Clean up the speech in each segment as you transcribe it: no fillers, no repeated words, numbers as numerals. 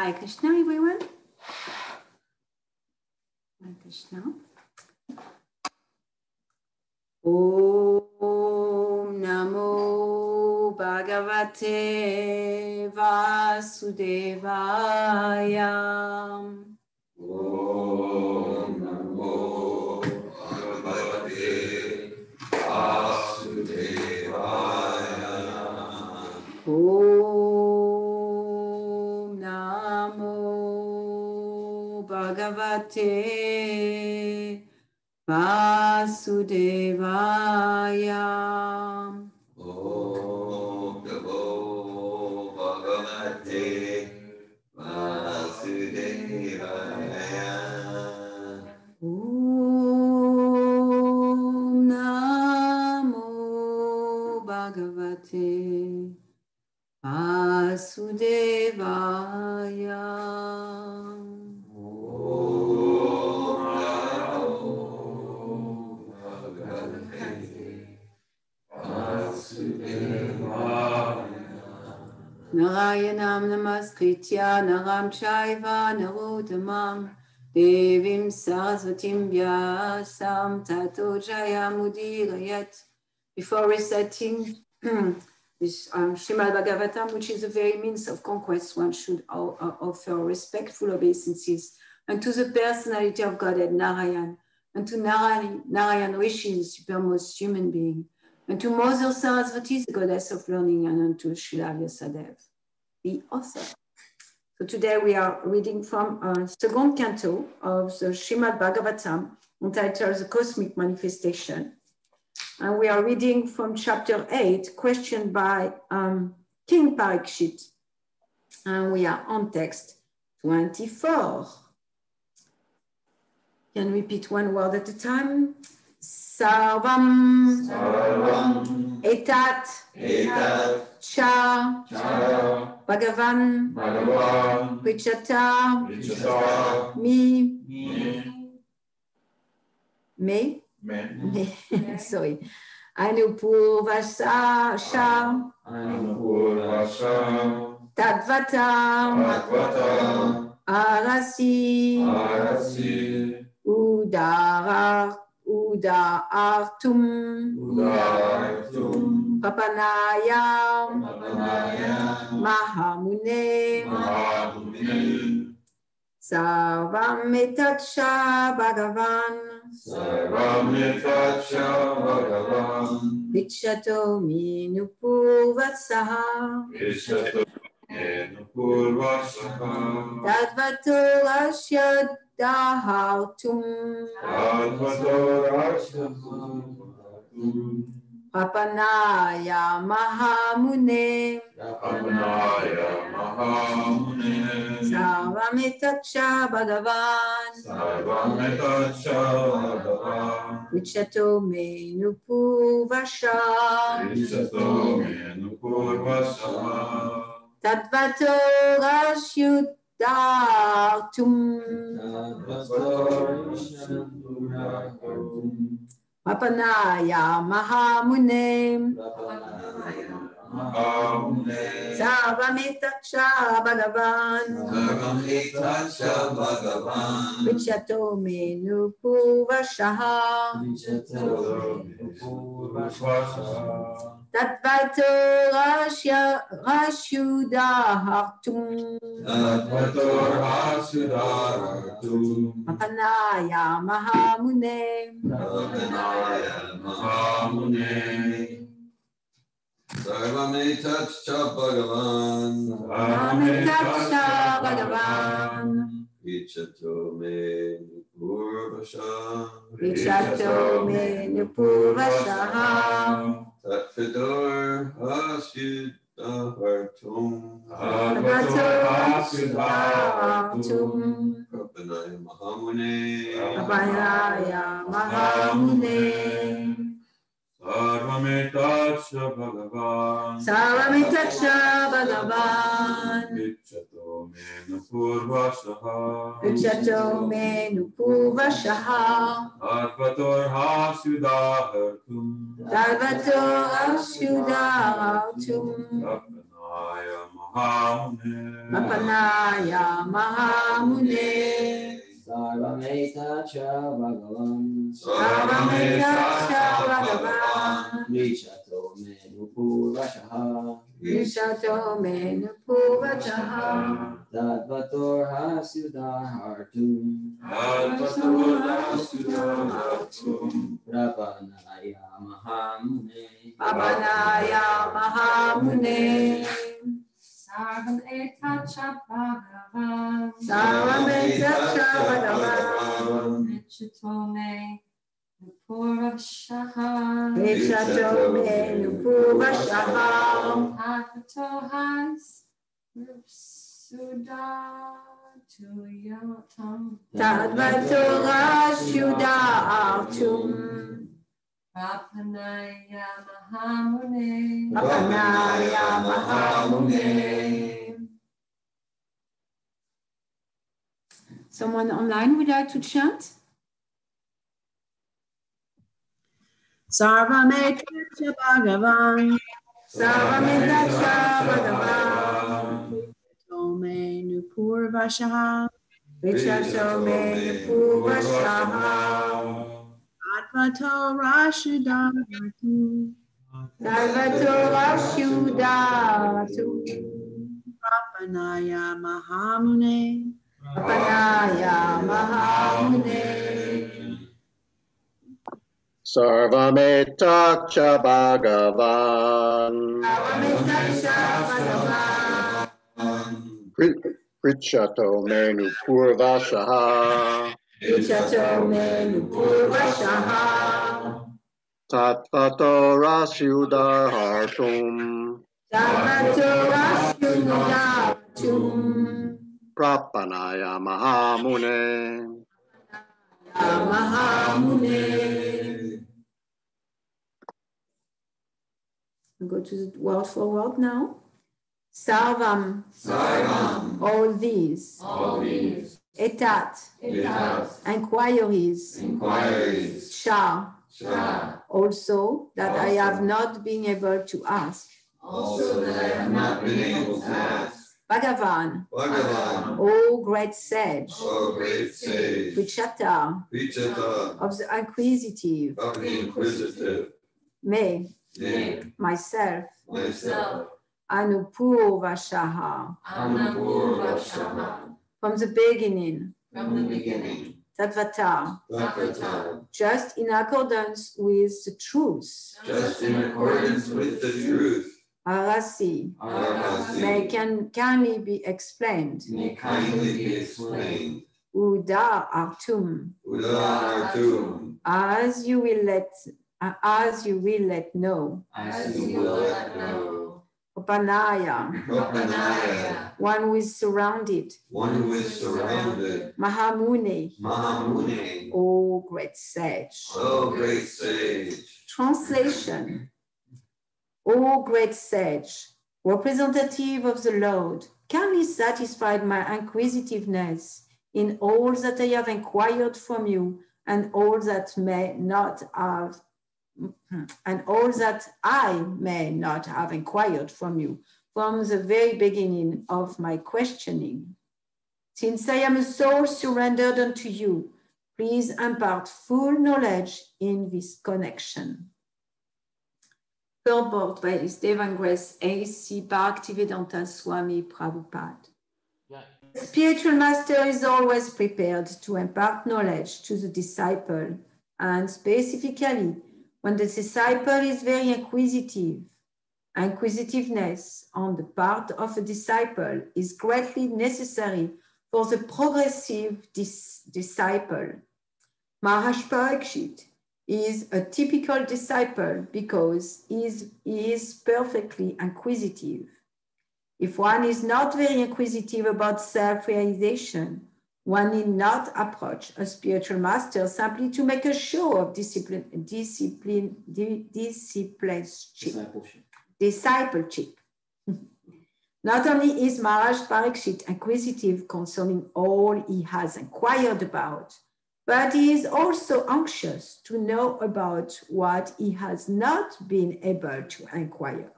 Hare Krishna, everyone. Hare Krishna. Om Namo Bhagavate Vasudevaya. Om Namo Bhagavate Vasudevaya. Om Namo Bhagavate Vasudevaya. Om Namo Bhagavate Vasudevaya. Om Namo Bhagavate Vasudevaya. Narayanam namaskritya naram chaiva narottamam devim sarasvatim vyasam tato jayamudirayat. Before reciting this Srimad Bhagavatam, which is a very means of conquest, one should offer respectful obeisances unto the personality of Godhead Narayan, unto Narayan Rishi, the supermost human being, unto Mother Sarasvati, the goddess of learning, and unto Srila Vyasadeva, the author. So today we are reading from second canto of the Srimad Bhagavatam, entitled The Cosmic Manifestation. And we are reading from chapter 8, questioned by King Parikshit. And we are on text 24. Can repeat one word at a time. Sarvam, Sarvam Etat, Etat Cha, Cha Bhagavan, Bhagavan Prichata, Prichata Mi, Me Me, sorry, Anupurvasa, Sha, Anupurvasha Tadvata, Advata Arasi, Arasi Udartum, Udartum Papanaya, Papanaya Mahamune, Mahamune Sarvametacha Bhagavan, Sarvamitacha Bhagavan Vichato Minupurvasaha, Vishato Enupurvasaha Tadvato Ashyadahartum, Advato Rashatum Papanaya Mahamune, Papanaya Mahamune Sarvametacha Bhagavan, Sarvamitacha Bhagavan Vichato Menupurvasha, Vishato Enupurvasaha Tadvato Ashyadahartum, Papanaya Mahamune, Mahamune Sarvametacha Bhagavan, Sarvamitacha Bhagavan Vichato Menupurvashaha, Tadvato Rashyudahartum, Advator Hasudaratum Papanaya Mahamune, Pavanaya Mahamune Sarvamitacha Bhagavan Sarvametacha Bhagavan, Vichato me Nupurvasha Vichato Menupurvashaha, Tatvidor Hasudaratum Tadvato Rashyudahartum, Pavanaya Mahamune Papanaya Mahamune, Sarvamitacha Bhagavan Sarvametacha Bhagavan, Vichato me Nupurvasaha Vichato Menupurvashaha, Advator Hasudaratum Tadvato Rashyudahartum, Pavanaya Mahamune. Papanaya Mahamune. Sarvametacha Bhagavan. Sarvametacha Bhagavan. Rishato Menupurvashaha. Rishato Menupurvashaha. Tadvator Hasyudahartum. Prapanaya Mahamune. Papanaya Mahamune. Sarvametacha Bhagavan. Sarvametacha Bhagavan. Rishato Menupurvashaha. Rishato Menupurvashaha. Tadvato Hasyudahartum. Tadvato Hasyudahartum. Prapanaya Mahamune. Papanaya Mahamune. Someone online would like to chant? Sarvametacha Bhagavan. Sarvametacha Bhagavan. Tome Nupurvashaha. Rishato Menupurvashaha. Advato Rashudaratu. Tadvato Hasyudahartum. Prapanaya Mahamune. Papanaya Mahamune. Sarvametacha Bhagavan. Sarvametacha Bhagavan. Prichato Menupurvashaha. Rishato Menupurvashaha. Tattvato Rasyudahartum. Tadvato Hasyudahartum. Prapanaya Mahamune. Mahamune. I'll go to the word for word now. Sarvam. Sarvam. All these. All these. Etat. Etat. Inquiries. Inquiries. Shah. Shah. Also that I Also. have not been able to ask. Also that I have not been able to ask. Bhagavan. Bhagavan. O great sage. O great sage. Vichata. Vichata. Of the inquisitive. Of the inquisitive. Me. Me. Myself. Myself. Anupurvashaha. Anupurvashaha. From the beginning. From the beginning. Tatvata. Tatvata. Just in accordance with the truth. Just in accordance with the truth. Arasi. Arasi. May can kindly be explained. May kindly be explained. Uda artum. Udartum. As you will let know. As you will let know. Upanaya. Upanaya. One who is surrounded. One who is surrounded. Mahamune. Mahamune. O great sage. O great sage. Translation. O great sage, representative of the Lord, kindly satisfy my inquisitiveness in all that I have inquired from you and all that may not have, and all that I may not have inquired from you from the very beginning of my questioning. Since I am a soul surrendered unto you, please impart full knowledge in this connection. Purport by His Divine Grace A.C. Bhaktivedanta Swami Prabhupada. The spiritual master is always prepared to impart knowledge to the disciple, and specifically when the disciple is very inquisitive. Inquisitiveness on the part of a disciple is greatly necessary for the progressive disciple. Maharaj Parikshit is a typical disciple because he is perfectly inquisitive. If one is not very inquisitive about self-realization, one need not approach a spiritual master simply to make a show of discipleship. Not only is Maharaj Parikshit inquisitive concerning all he has inquired about, but he is also anxious to know about what he has not been able to inquire.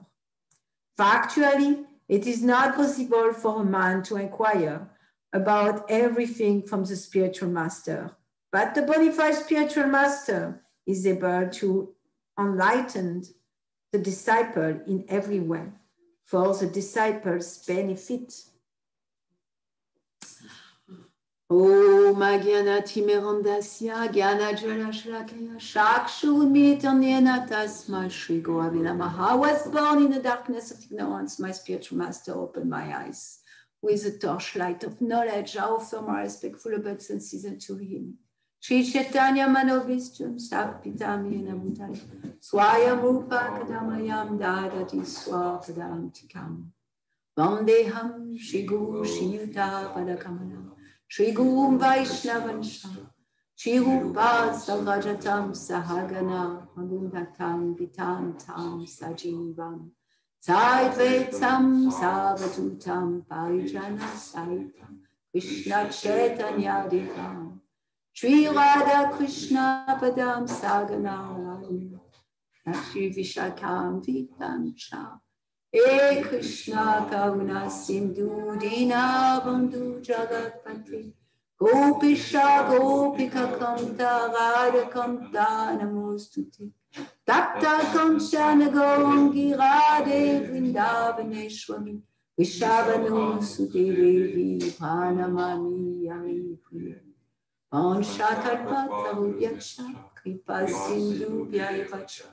Factually, It is not possible for a man to inquire about everything from the spiritual master, but the bona fide spiritual master is able to enlighten the disciple in every way for the disciples' benefit. Om Gyana Timerandasya Gyana Jala Shlakaya Shakshurmi Tanyena Tasma Shri Goravina Maha. I was born in the darkness of ignorance. My spiritual master opened my eyes with a torchlight of knowledge. I offer my respectful obeisances unto him. Shri Chaitanya Manobhistum Sapitami Namutai Swayam Rupa Kadamayam Dadati Swapadam Tikam Vandeham Shri Guru Shri Yuta Padakamana Shri Guru Vaishnavancha Shri Rupa Savajatam Sahagana Magundatam Vitam Tam Sajivam Saitvetam Savatutam Parijana Saitam Krishna Chaitanya Devam Shri Radha Krishna Padam Sagana Shri Vishakam Vitam Cha E Krishna Karuna Sindhu Dina Bandhu Jagatpati Gopisha Gopika Kanta Radha Kanta Namostute Tapta Kanchana Gauri Radhe Vrindavaneshwami Vishabhanu Sudevi Pranamami Hari Priya Vanshakatpatarubhyaksha Kripa Sindhu Vyaivacha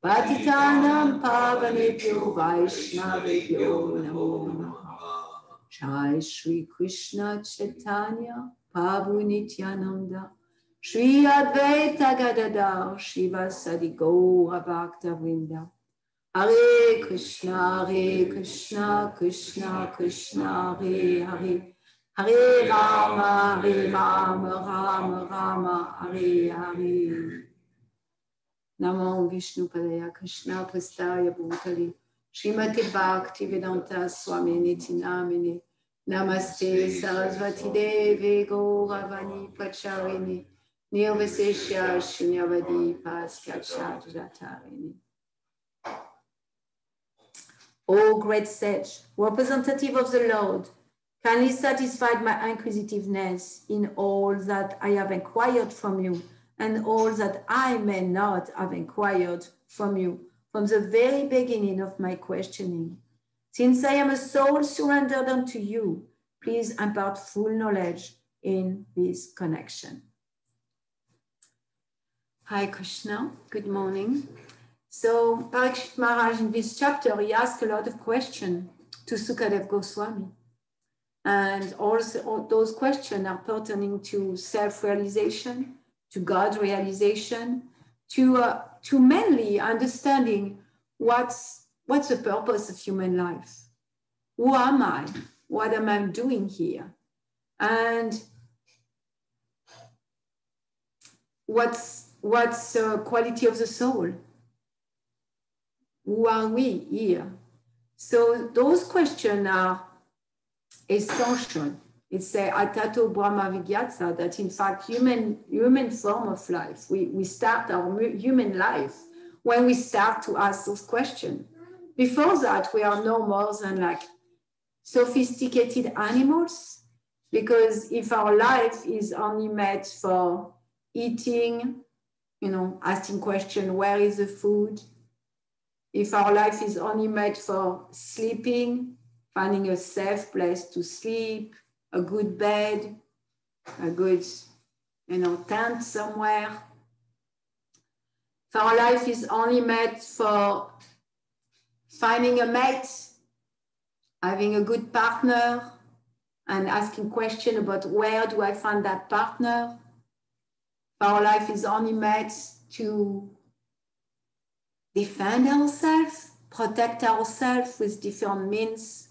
Patitanam Pavanebhyo Vaishnavebhyo Namo Namaha Jai Shri Krishna Chaitanya Prabhu Nityananda Shri Advaita Gadadhar Shivasadi Gaura Bhakta Vrinda Hare Krishna Krishna Krishna Hare Hare Hare Rama, Rama Rama, Hare Hare. Namo Vishnu Padaya Krishna Prastaya Bhutale Srimati Bhakti Vedanta Swami Niti Namine Namaste Sarasvati Devi Gauravani Pracharini Nirvasesha Shunyavadi Paskachadjatarini. O great sage, representative of the Lord, kindly satisfy my inquisitiveness in all that I have inquired from you and all that I may not have inquired from you from the very beginning of my questioning. Since I am a soul surrendered unto you, please impart full knowledge in this connection. Hi Krishna, good morning. So Parikshit Maharaj in this chapter, he asked a lot of questions to Sukadev Goswami. And also all those questions are pertaining to self-realization, to God realization, to mainly understanding what's the purpose of human life. Who am I? What am I doing here? And what's the quality of the soul? Who are we here? So those questions are essential. It's a atato brahma vigyatsa, that in fact human form of life, we start our human life when we start to ask those questions. Before that, we are no more than like sophisticated animals, because if our life is only meant for eating, asking questions, where is the food? If our life is only meant for sleeping, finding a safe place to sleep, a good bed, a good, tent somewhere. If our life is only meant for finding a mate, having a good partner, and asking questions about where do I find that partner. If our life is only meant to defend ourselves, protect ourselves with different means,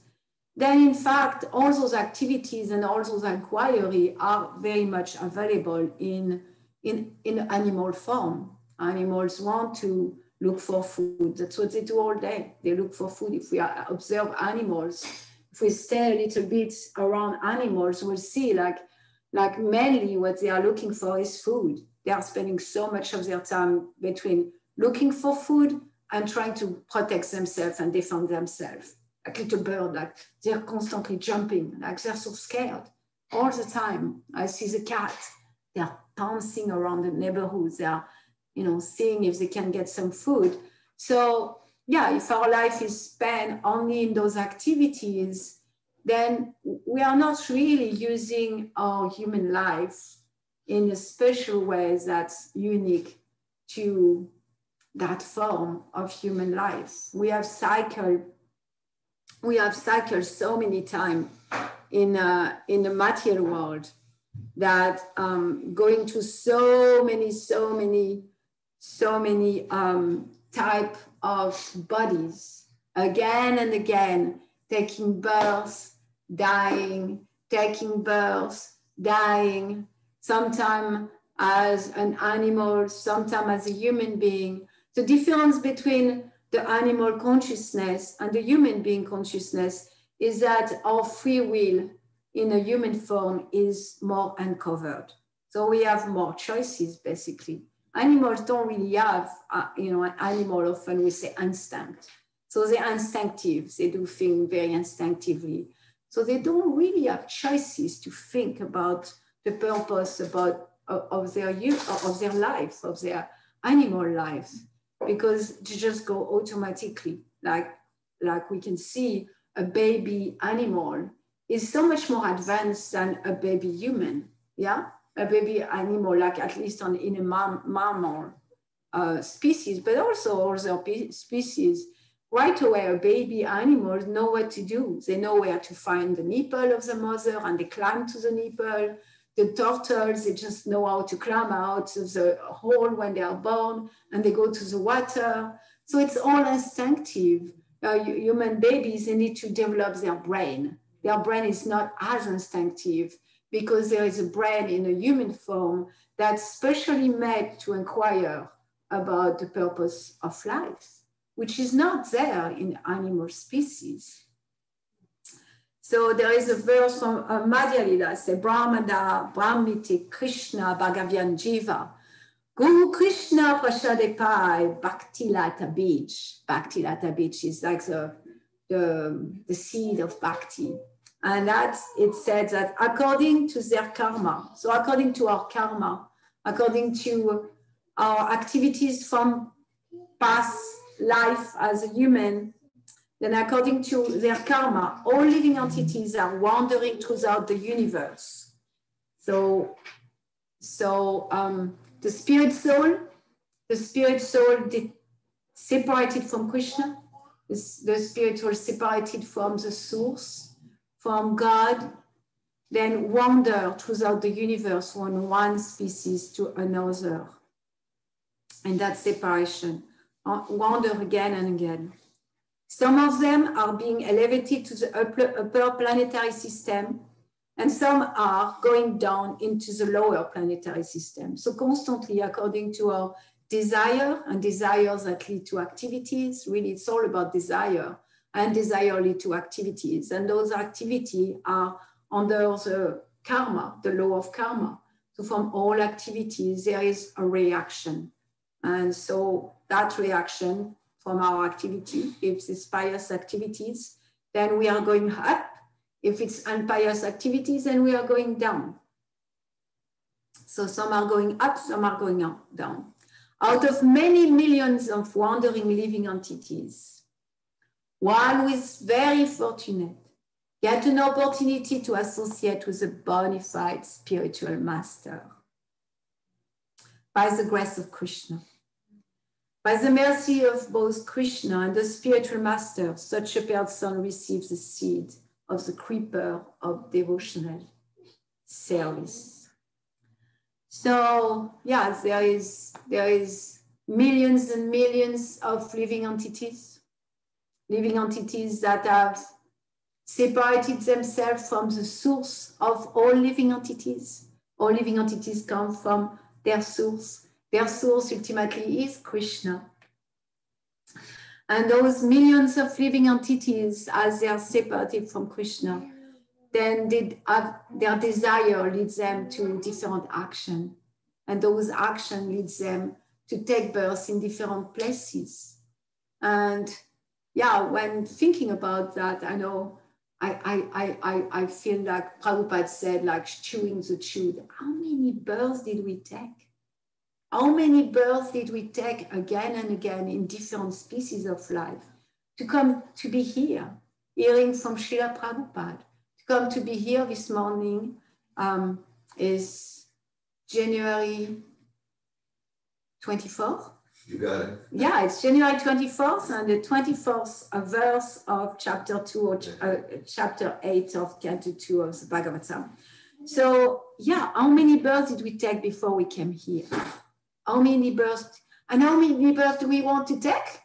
then in fact, all those activities and all those inquiries are very much available in animal form. Animals want to look for food. That's what they do all day. They look for food. If we observe animals, if we stay a little bit around animals, we'll see like mainly what they are looking for is food. They are spending so much of their time between looking for food and trying to protect themselves and defend themselves. like little bird, like they're constantly jumping, like they're so scared all the time. I see the cat, they're pouncing around the neighborhood. They're, seeing if they can get some food. So yeah, if our life is spent only in those activities, then we are not really using our human life in a special way that's unique to that form of human life. We have cycled so many times in the material world that going to so many type of bodies again and again, taking birth, dying, taking birth, dying, sometimes as an animal, sometimes as a human being. The difference between the animal consciousness and the human being consciousness is that our free will in a human form is more uncovered. So we have more choices, basically. Animals don't really have, an animal often we say instinct. So they're instinctive, they do things very instinctively. So they don't really have choices to think about the purpose of their lives, of their animal lives, because they just go automatically. Like we can see a baby animal is so much more advanced than a baby human, yeah? A baby animal, like at least in a mammal species, but also other species, right away, a baby animal know what to do. They know where to find the nipple of the mother and they climb to the nipple. The turtles, they just know how to climb out of the hole when they are born and they go to the water. So it's all instinctive. Human babies, they need to develop their brain. Their brain is not as instinctive because there is a brain in a human form that's specially made to inquire about the purpose of life, which is not there in animal species. So there is a verse from Madhya Lila, say Brahmada, Brahmiti, Krishna, Bhagavan Jiva, Guru Krishna Prasadepai, Bhakti Lata Beach. Bhakti Lata Beach is like the seed of Bhakti. And it said that according to their karma, so according to our karma, according to our activities from past life as a human, then according to their karma, all living entities are wandering throughout the universe. So the spirit soul separated from Krishna, the spirit soul separated from the source, from God, then wander throughout the universe from one species to another. And that separation, wander again and again. Some of them are being elevated to the upper planetary system, and some are going down into the lower planetary system. So constantly, according to our desire and desires that lead to activities, really it's all about desire, and desire lead to activities. And those activities are under the karma, the law of karma. So from all activities, there is a reaction. And so that reaction from our activity, if it's pious activities, then we are going up. If it's unpious activities, then we are going down. So some are going up, some are going down. Out of many millions of wandering living entities, one who is very fortunate get an opportunity to associate with a bona fide spiritual master by the grace of Krishna. By the mercy of both Krishna and the spiritual master, such a person receives the seed of the creeper of devotional service. So, yes, there is millions and millions of living entities that have separated themselves from the source of all living entities. All living entities come from their source. Their source ultimately is Krishna. And those millions of living entities, as they are separated from Krishna, then their desire leads them to different action. And those actions leads them to take birth in different places. And yeah, when thinking about that, I know I feel like Prabhupada said, like chewing the chewed. How many births did we take? How many births did we take again and again in different species of life to come to be here, hearing from Srila Prabhupada, to come to be here this morning is January 24th. You got it. Yeah, it's January 24th and the 24th verse of chapter 2 or chapter 8 of Canto 2 of the Bhagavatam. So, yeah, how many births did we take before we came here? How many births? And how many births do we want to take?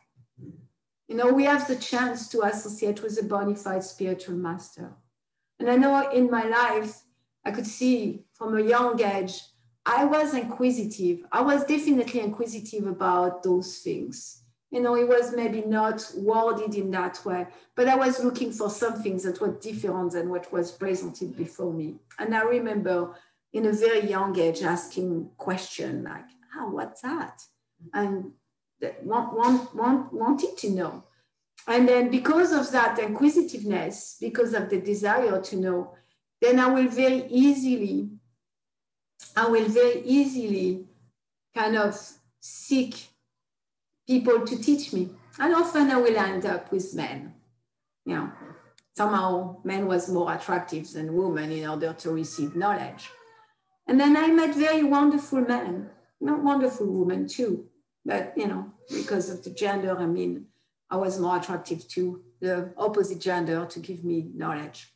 You know, we have the chance to associate with a bona fide spiritual master. And I know in my life, I could see from a young age, I was inquisitive. I was definitely inquisitive about those things. You know, it was maybe not worded in that way, but I was looking for something that was different than what was presented before me. And I remember in a very young age asking questions like, oh, what's that? And wanted to know. And then because of that inquisitiveness, because of the desire to know, then I will very easily kind of seek people to teach me. And often I will end up with men. You know, somehow men was more attractive than women in order to receive knowledge. And then I met very wonderful men, not wonderful women too, but, you know, because of the gender, I mean, I was more attractive to the opposite gender to give me knowledge.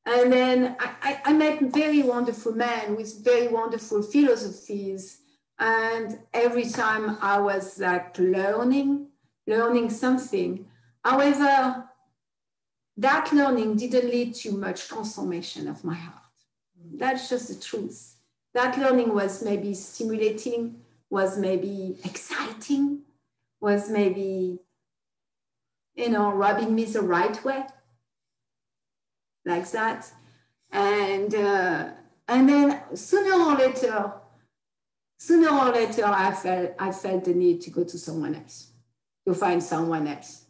And then I met very wonderful men with very wonderful philosophies. And every time I was like learning something. However, that learning didn't lead to much transformation of my heart. That's just the truth. That learning was maybe stimulating, was maybe exciting, was maybe, you know, rubbing me the right way. Like that. And then sooner or later, I felt the need to go to someone else, to find someone else,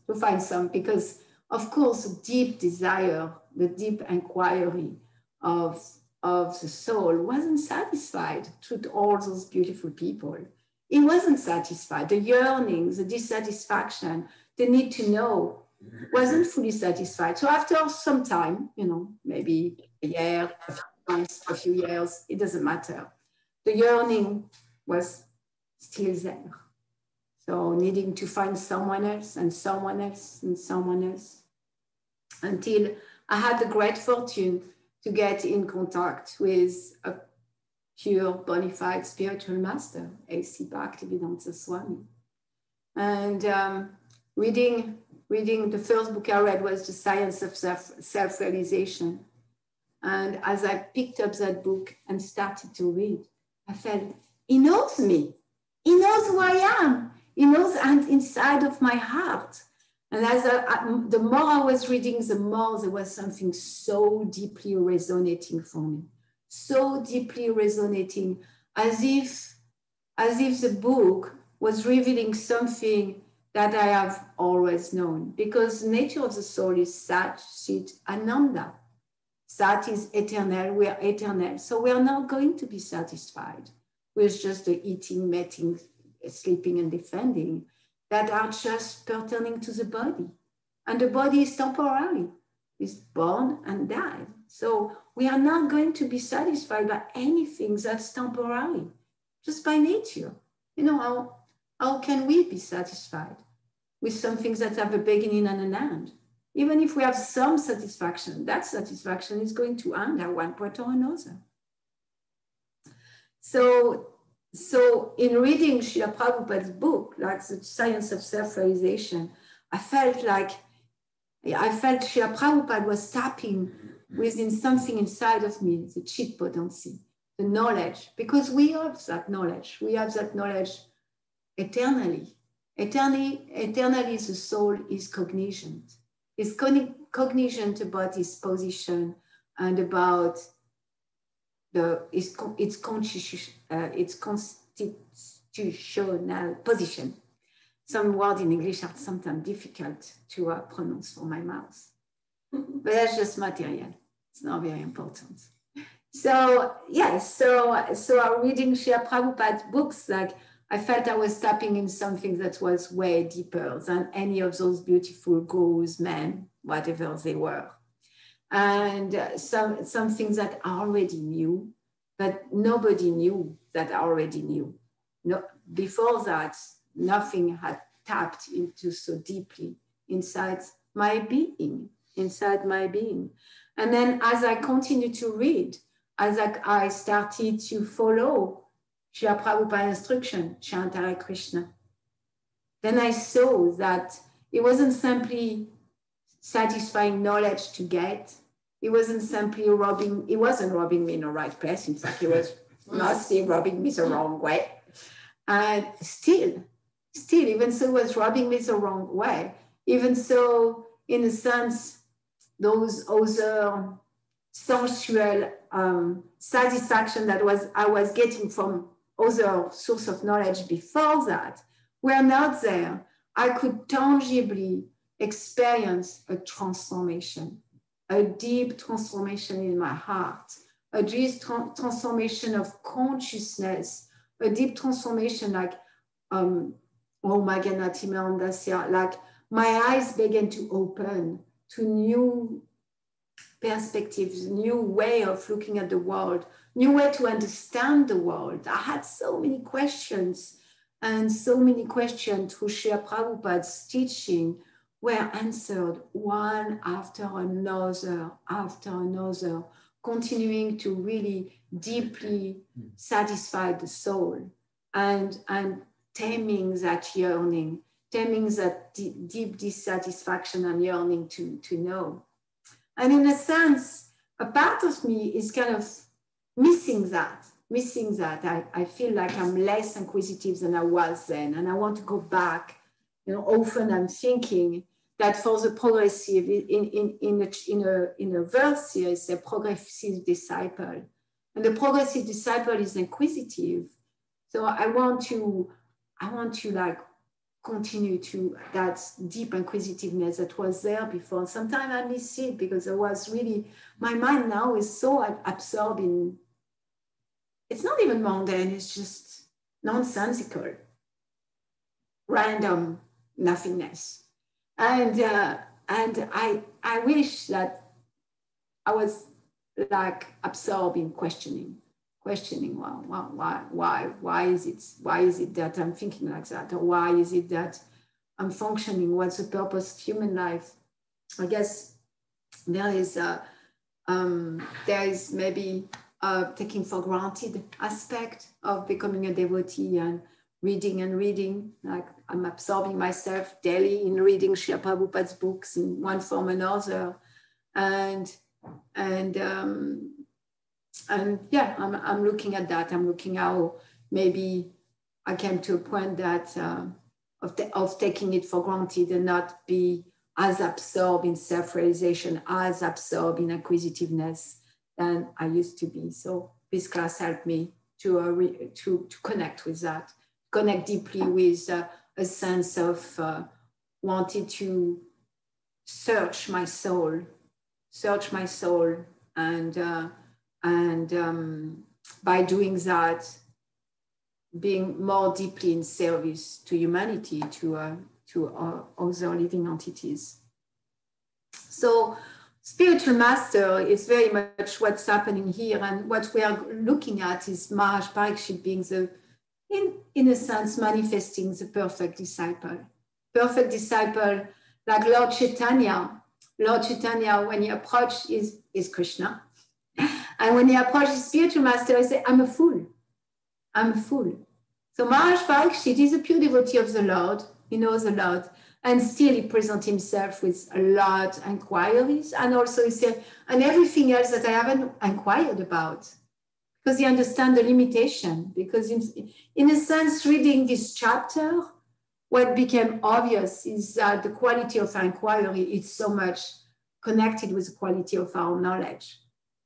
because of course, the deep desire, the deep inquiry of the soul wasn't satisfied through all those beautiful people. It wasn't satisfied. The yearning, the dissatisfaction, the need to know, wasn't fully satisfied. So after some time, you know, maybe a year, a few months, a few years, it doesn't matter. The yearning was still there. So needing to find someone else and someone else and someone else, until I had the great fortune to get in contact with a pure bona fide spiritual master, A.C. Bhaktivedanta Swami. And reading the first book I read was The Science of Self-Realization. And as I picked up that book and started to read, I felt, he knows me. He knows who I am. He knows I'm inside of my heart. And as the more I was reading, the more there was something so deeply resonating for me. So deeply resonating, as if the book was revealing something that I have always known, because the nature of the soul is Sat, Chit, Ananda. Sat is eternal, we are eternal. So we are not going to be satisfied with just the eating, mating, sleeping, and defending that are just pertaining to the body. And the body is temporary, it's born and died. So we are not going to be satisfied by anything that's temporary, just by nature. You know, how can we be satisfied with some things that have a beginning and an end? Even if we have some satisfaction, that satisfaction is going to end at one point or another. So in reading Srila Prabhupada's book, like The Science of Self-Realization, I felt Srila Prabhupada was tapping within something inside of me, the chit potency, the knowledge, because we have that knowledge. We have that knowledge eternally. Eternally, the soul is cognizant. It's cognizant about its position and about its constitutional position. some words in English are sometimes difficult to pronounce for my mouth. But that's just material. It's not very important. So yes, so I'm reading Srila Prabhupada's books, like I felt I was tapping in something that was way deeper than any of those beautiful gurus, men, whatever they were. And some things that I already knew, but nobody knew that I already knew. No, before that, nothing had tapped into so deeply inside my being. And then as I continued to read, as I started to follow Srila Prabhupada's instruction, chant Hare Krishna, then I saw that it wasn't simply satisfying knowledge to get. It wasn't simply robbing me in the right place. In fact, it was mostly robbing me the wrong way. And still, even so it was robbing me the wrong way, even so, in a sense, those other sensual satisfaction that I was getting from other source of knowledge before that were not there. I could tangibly experience a transformation, a deep transformation in my heart, a deep transformation of consciousness, a deep transformation like, oh my God, like my eyes began to open to new perspectives, new way of looking at the world, new way to understand the world. I had so many questions, and so many questions through Srila Prabhupada's teaching were answered one after another, continuing to really deeply satisfy the soul and taming that yearning, taming that deep dissatisfaction and yearning to know. And in a sense, a part of me is kind of missing that. I feel like I'm less inquisitive than I was then, and I want to go back. You know, often I'm thinking that for the progressive, in a verse here, it's a progressive disciple. And the progressive disciple is inquisitive. So I want to like continue to that deep inquisitiveness that was there before. Sometimes I miss it because I was really, my mind now is so absorbed in, it's not even mundane, it's just nonsensical, random nothingness. And I wish that I was like absorbed in questioning, why is it that I'm thinking like that? Or why is it that I'm functioning? What's the purpose of human life? I guess there is maybe a taking for granted aspect of becoming a devotee and reading. Like I'm absorbing myself daily in reading Srila Prabhupada's books in one form or another. And yeah, I'm looking at that. I'm looking how maybe I came to a point that of taking it for granted and not be as absorbed in self-realization, as absorbed in inquisitiveness than I used to be. So this class helped me to connect with that, connect deeply with a sense of wanting to search my soul, and by doing that, being more deeply in service to humanity, to other living entities. So spiritual master is very much what's happening here, and what we are looking at is Maharaj Parikshit being in a sense, manifesting the perfect disciple. Perfect disciple, like Lord Chaitanya. Lord Chaitanya, when he approached, is Krishna. And when he approached his spiritual master, he said, I'm a fool. So Maharaj Parikshit is a pure devotee of the Lord. He knows the Lord. And still he presents himself with a lot of inquiries. And also he said, and everything else that I haven't inquired about. Because he understands the limitation. Because in a sense, reading this chapter, what became obvious is that the quality of our inquiry is so much connected with the quality of our knowledge.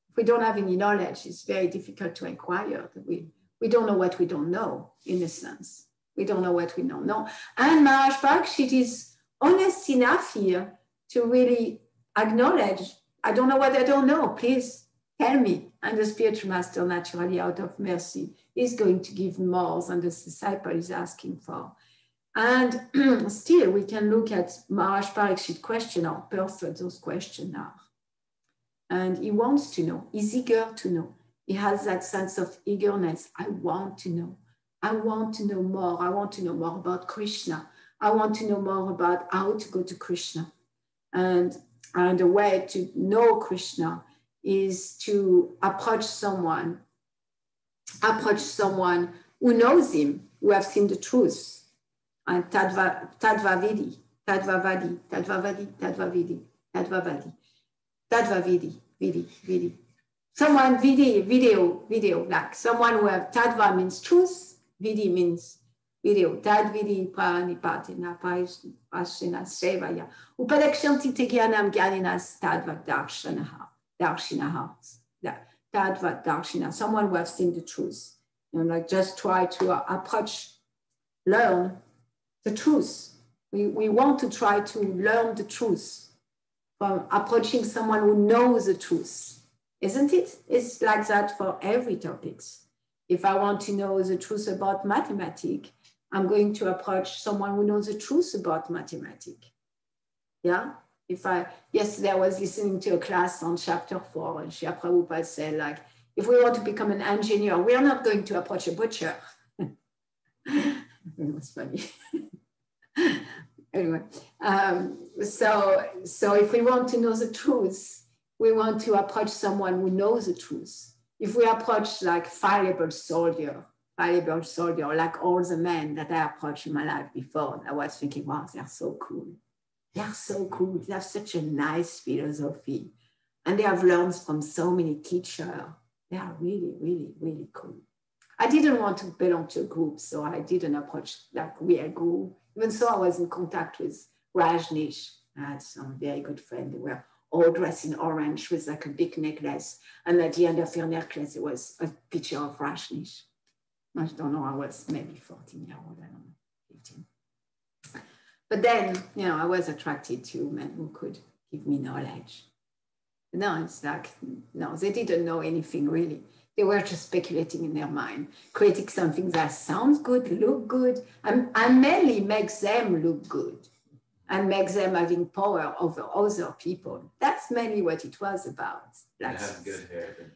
If we don't have any knowledge, it's very difficult to inquire. We don't know what we don't know, in a sense. We don't know what we don't know. And Maharaj Parikshit is honest enough here to really acknowledge, I don't know what I don't know, please tell me. And the spiritual master, naturally, out of mercy, is going to give more than the disciple is asking for. And still, we can look at Maharaj Parikshit question, how perfect those questions are. And he wants to know, he's eager to know. He has that sense of eagerness. I want to know. I want to know more. I want to know more about Krishna. I want to know more about how to go to Krishna. And the way to know Krishna is to approach someone who knows him, who have seen the truth. And Tadvavidi. Someone video, like someone who have Tadva means truth, Vidi means video. Tadvidi pranipatina paishena sevaya. Upadakshanti gyanam gyaninas Tadva darshinaha. Tadva darshina, someone who have seen the truth. Like just try to learn the truth. We want to try to learn the truth from approaching someone who knows the truth. Isn't it? It's like that for every topic. If I want to know the truth about mathematics, I'm going to approach someone who knows the truth about mathematics. Yeah? Yesterday I was listening to a class on chapter 4, and Srila Prabhupada said, like, if we want to become an engineer, we are not going to approach a butcher. It was funny. Anyway, so if we want to know the truth, we want to approach someone who knows the truth. If we approach like fallible soldier, like all the men that I approached in my life before, I was thinking, wow, they're so cool. They're so cool. They have such a nice philosophy. And they have learned from so many teachers. They are really, really, really cool. I didn't want to belong to a group, so I didn't approach like real group. Even so, I was in contact with Rajneesh. I had some very good friends. They were all dressed in orange with like a big necklace. And at the end of their necklace, there was a picture of Rajneesh. I don't know, I was maybe 14 years old, I don't know, 15. But then, I was attracted to men who could give me knowledge. No, it's like, no, they didn't know anything really. They were just speculating in their mind, creating something that sounds good, look good, and mainly makes them look good and makes them having power over other people. That's mainly what it was about. Like, They have good hair, didn't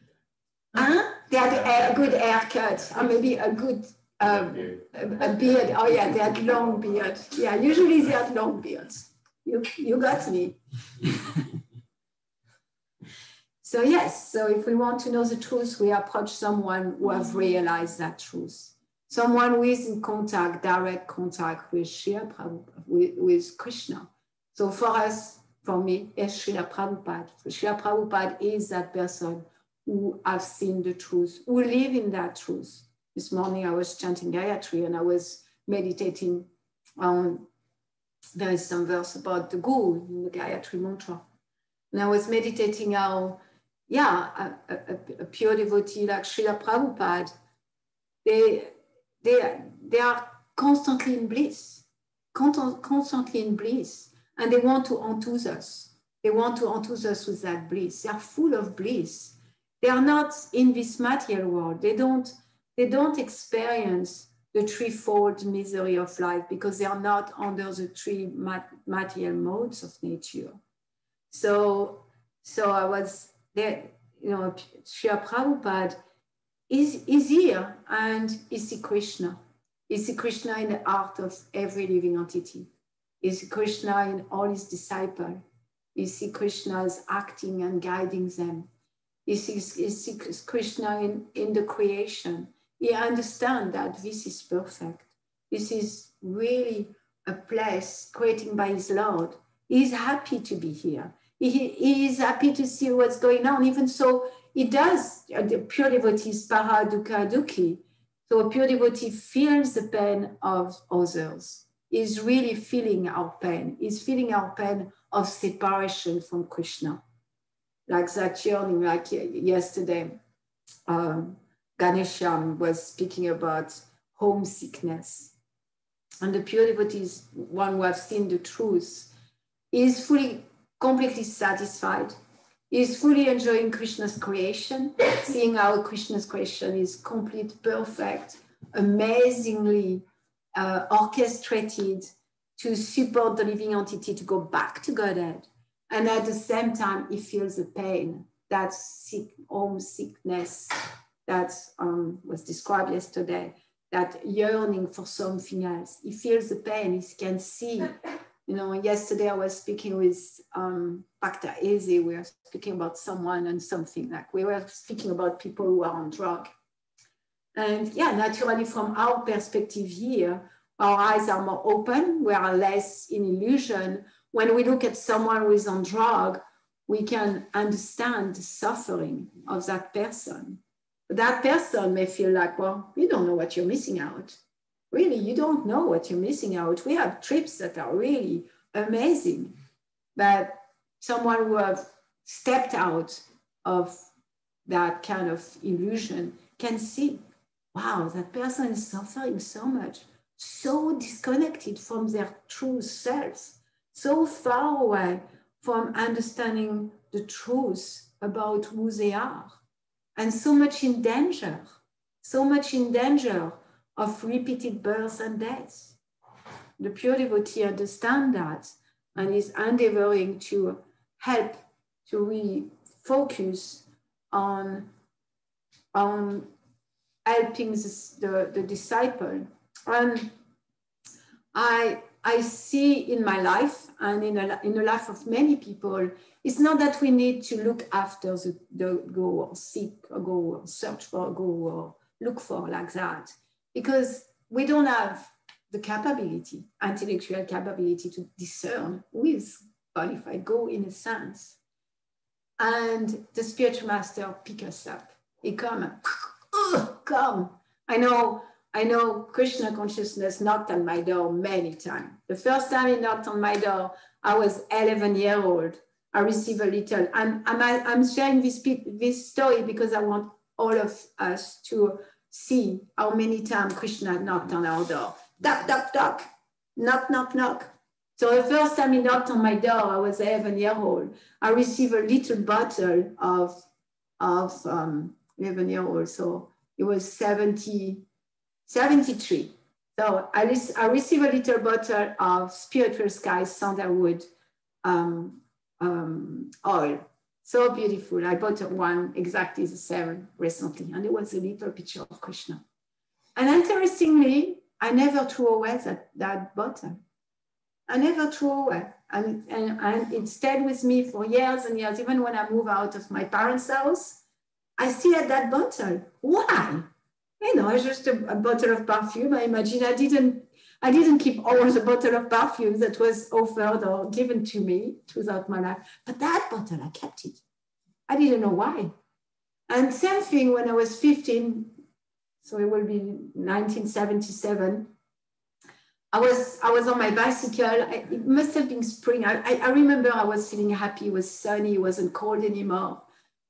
they had a good haircut, or maybe a good a beard. Oh yeah, they had long beard. Yeah, usually they had long beards. You got me. So yes, so if we want to know the truth, we approach someone who have realized that truth. Someone who is in contact, direct contact with Srila Prabhupada, with Krishna. So for us, for me, it's Srila Prabhupada. Srila Prabhupada is that person who have seen the truth, who live in that truth. This morning I was chanting Gayatri and I was meditating on, there is some verse about the Guru in the Gayatri mantra. And I was meditating how, a pure devotee like Srila Prabhupada, they are constantly in bliss, and they want to enthuse us. They want to enthuse us with that bliss. They are full of bliss. They are not in this material world. They don't experience the threefold misery of life because they are not under the three material modes of nature. So I was there, Srila Prabhupada is here and he see Krishna. He see Krishna in the heart of every living entity. He see Krishna in all his disciples. He see Krishna as acting and guiding them. He sees Krishna in the creation. He understands that this is perfect. This is really a place created by his Lord. He is happy to be here. He is happy to see what's going on. Even so, he does. The pure devotee is para dukkha dukhi. So a pure devotee feels the pain of others. He's really feeling our pain. He's feeling our pain of separation from Krishna. Like that yearning, like yesterday, Ganesham was speaking about homesickness. and the pure devotee is one who has seen the truth, is fully, completely satisfied, is fully enjoying Krishna's creation, seeing how Krishna's creation is complete, perfect, amazingly orchestrated to support the living entity to go back to Godhead. And at the same time, he feels the pain, that homesickness that was described yesterday, that yearning for something else. He feels the pain, he can see. You know, yesterday I was speaking with Bhakta Eze, we were speaking about someone and something, like we were speaking about people who are on drug. And yeah, naturally from our perspective here, our eyes are more open, we are less in illusion. When we look at someone who is on drug, we can understand the suffering of that person. That person may feel like, well, you don't know what you're missing out. Really, you don't know what you're missing out. We have trips that are really amazing, but someone who have stepped out of that kind of illusion can see, wow, that person is suffering so much, so disconnected from their true self, so far away from understanding the truth about who they are, and so much in danger of repeated births and deaths. The pure devotee understands that and is endeavoring to help to refocus on helping the disciple. And I see in my life and in the life of many people, it's not that we need to look after the goal or seek a goal or search for a goal or look for like that, because we don't have the capability, intellectual capability to discern who is qualified goal in a sense. And the spiritual master pick us up. He come. I know Krishna consciousness knocked on my door many times. The first time he knocked on my door, I was 11 years old. I received a little, and I'm sharing this story because I want all of us to see how many times Krishna knocked on our door. Knock, knock, knock, knock, knock, knock. So the first time he knocked on my door, I was 11 years old. I received a little bottle of 11 years old. So it was 73. So I received a little bottle of spiritual sky sandalwood oil. So beautiful. I bought one exactly the same recently, and it was a little picture of Krishna. And interestingly, I never threw away that bottle. I never threw away. And it stayed with me for years and years. Even when I moved out of my parents' house, I still had that bottle. Why? You know, it's just a bottle of perfume. I imagine I didn't keep all the bottle of perfume that was offered or given to me throughout my life. But that bottle, I kept it. I didn't know why. And same thing when I was 15, so it will be 1977. I was on my bicycle. It must have been spring. I remember I was feeling happy. It was sunny. It wasn't cold anymore,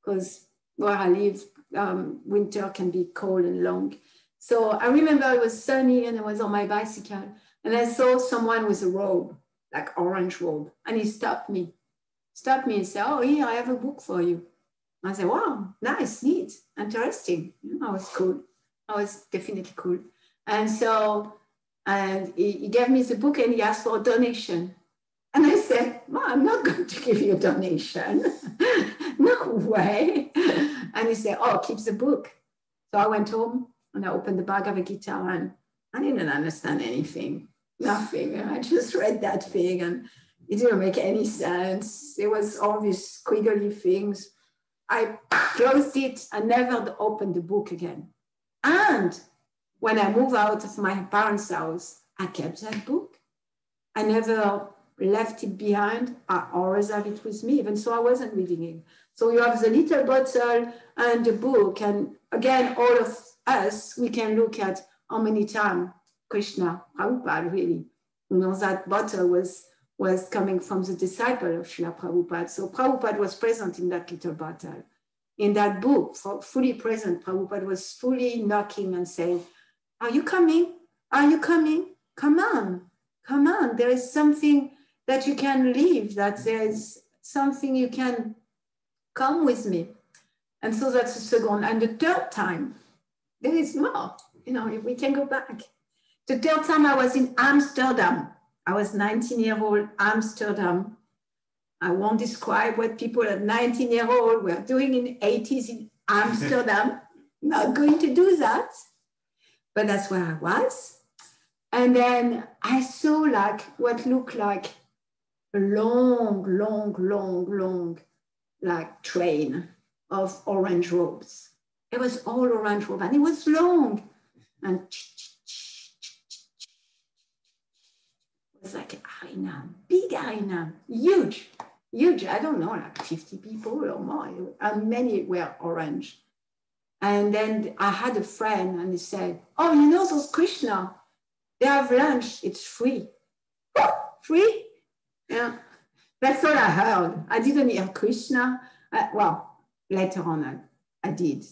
because where I live, winter can be cold and long. So I remember it was sunny and I was on my bicycle and I saw someone with a robe, like orange robe, and he stopped me and said, "Oh, here, I have a book for you." I said, "Wow, nice, neat, interesting." I was cool. I was definitely cool. And so, and he gave me the book and he asked for a donation. And I said, "Well, I'm not going to give you a donation." No way. And he said, "Oh, keep the book." So I went home and I opened the Bhagavad Gita and I didn't understand anything, nothing. I just read that thing and it didn't make any sense. There was all these squiggly things. I closed it and never opened the book again. And when I moved out of my parents' house, I kept that book. I never left it behind. I always have it with me, even so I wasn't reading it. So you have the little bottle and the book. And again, all of us, we can look at how many times Krishna, Prabhupada really, that bottle was coming from the disciple of Srila Prabhupada. So Prabhupada was present in that little bottle. In that book, fully present, Prabhupada was fully knocking and saying, "Are you coming? Are you coming? come on, there is something that you can leave, that there is something you can come with me. And so that's the second. And the third time, there is more, if we can go back. The third time I was in Amsterdam. I was 19-year-old Amsterdam. I won't describe what people at 19-year-old were doing in the 80s in Amsterdam. Not going to do that. But that's where I was. And then I saw like what looked like a long like train of orange robes. It was all orange robe and it was long. And it was like an arena, big arena, huge. I don't know, like 50 people or more. And many were orange. And then I had a friend and he said, oh, those Krishna, they have lunch, it's free. Free? Yeah. That's all I heard. I didn't hear Krishna. Well, later on I did,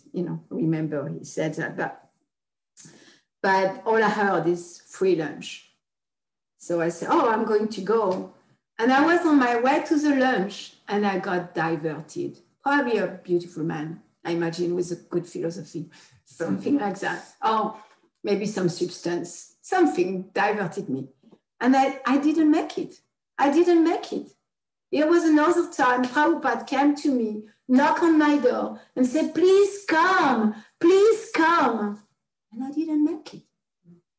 remember he said that. But all I heard is free lunch. So I said, oh, I'm going to go. And I was on my way to the lunch and I got diverted. Probably a beautiful man, I imagine, with a good philosophy, something like that. Oh, maybe some substance, something diverted me. And I didn't make it. There was another time Prabhupada came to me, knocked on my door and said, please come. And I didn't make it.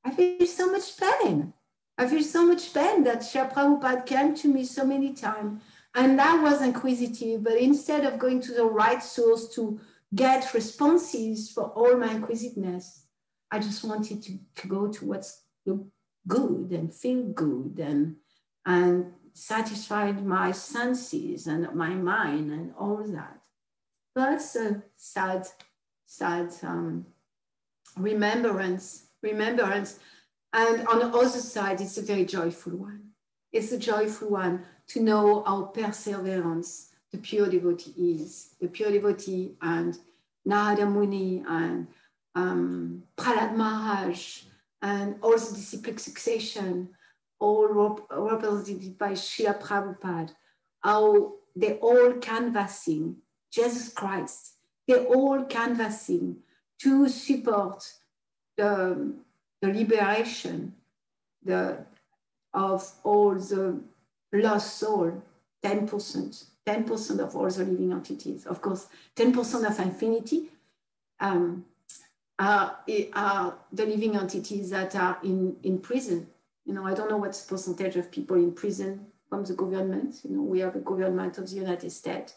I feel so much pain. that Srila Prabhupada came to me so many times. And I was inquisitive, but instead of going to the right source to get responses for all my inquisitiveness, I just wanted to go to what's good and feel good and satisfied my senses and my mind and all that. That's a sad remembrance. And on the other side, it's a very joyful one. It's a joyful one to know our perseverance, the pure devotee is. The pure devotee and Narada Muni and Prahlad Maharaj and all the disciplic succession, all represented by Srila Prabhupada, how they're all canvassing Jesus Christ. They're all canvassing to support the liberation of all the lost soul, 10% of all the living entities. Of course, 10% of infinity are the living entities that are in prison. I don't know what's the percentage of people in prison from the government. We have a government of the United States,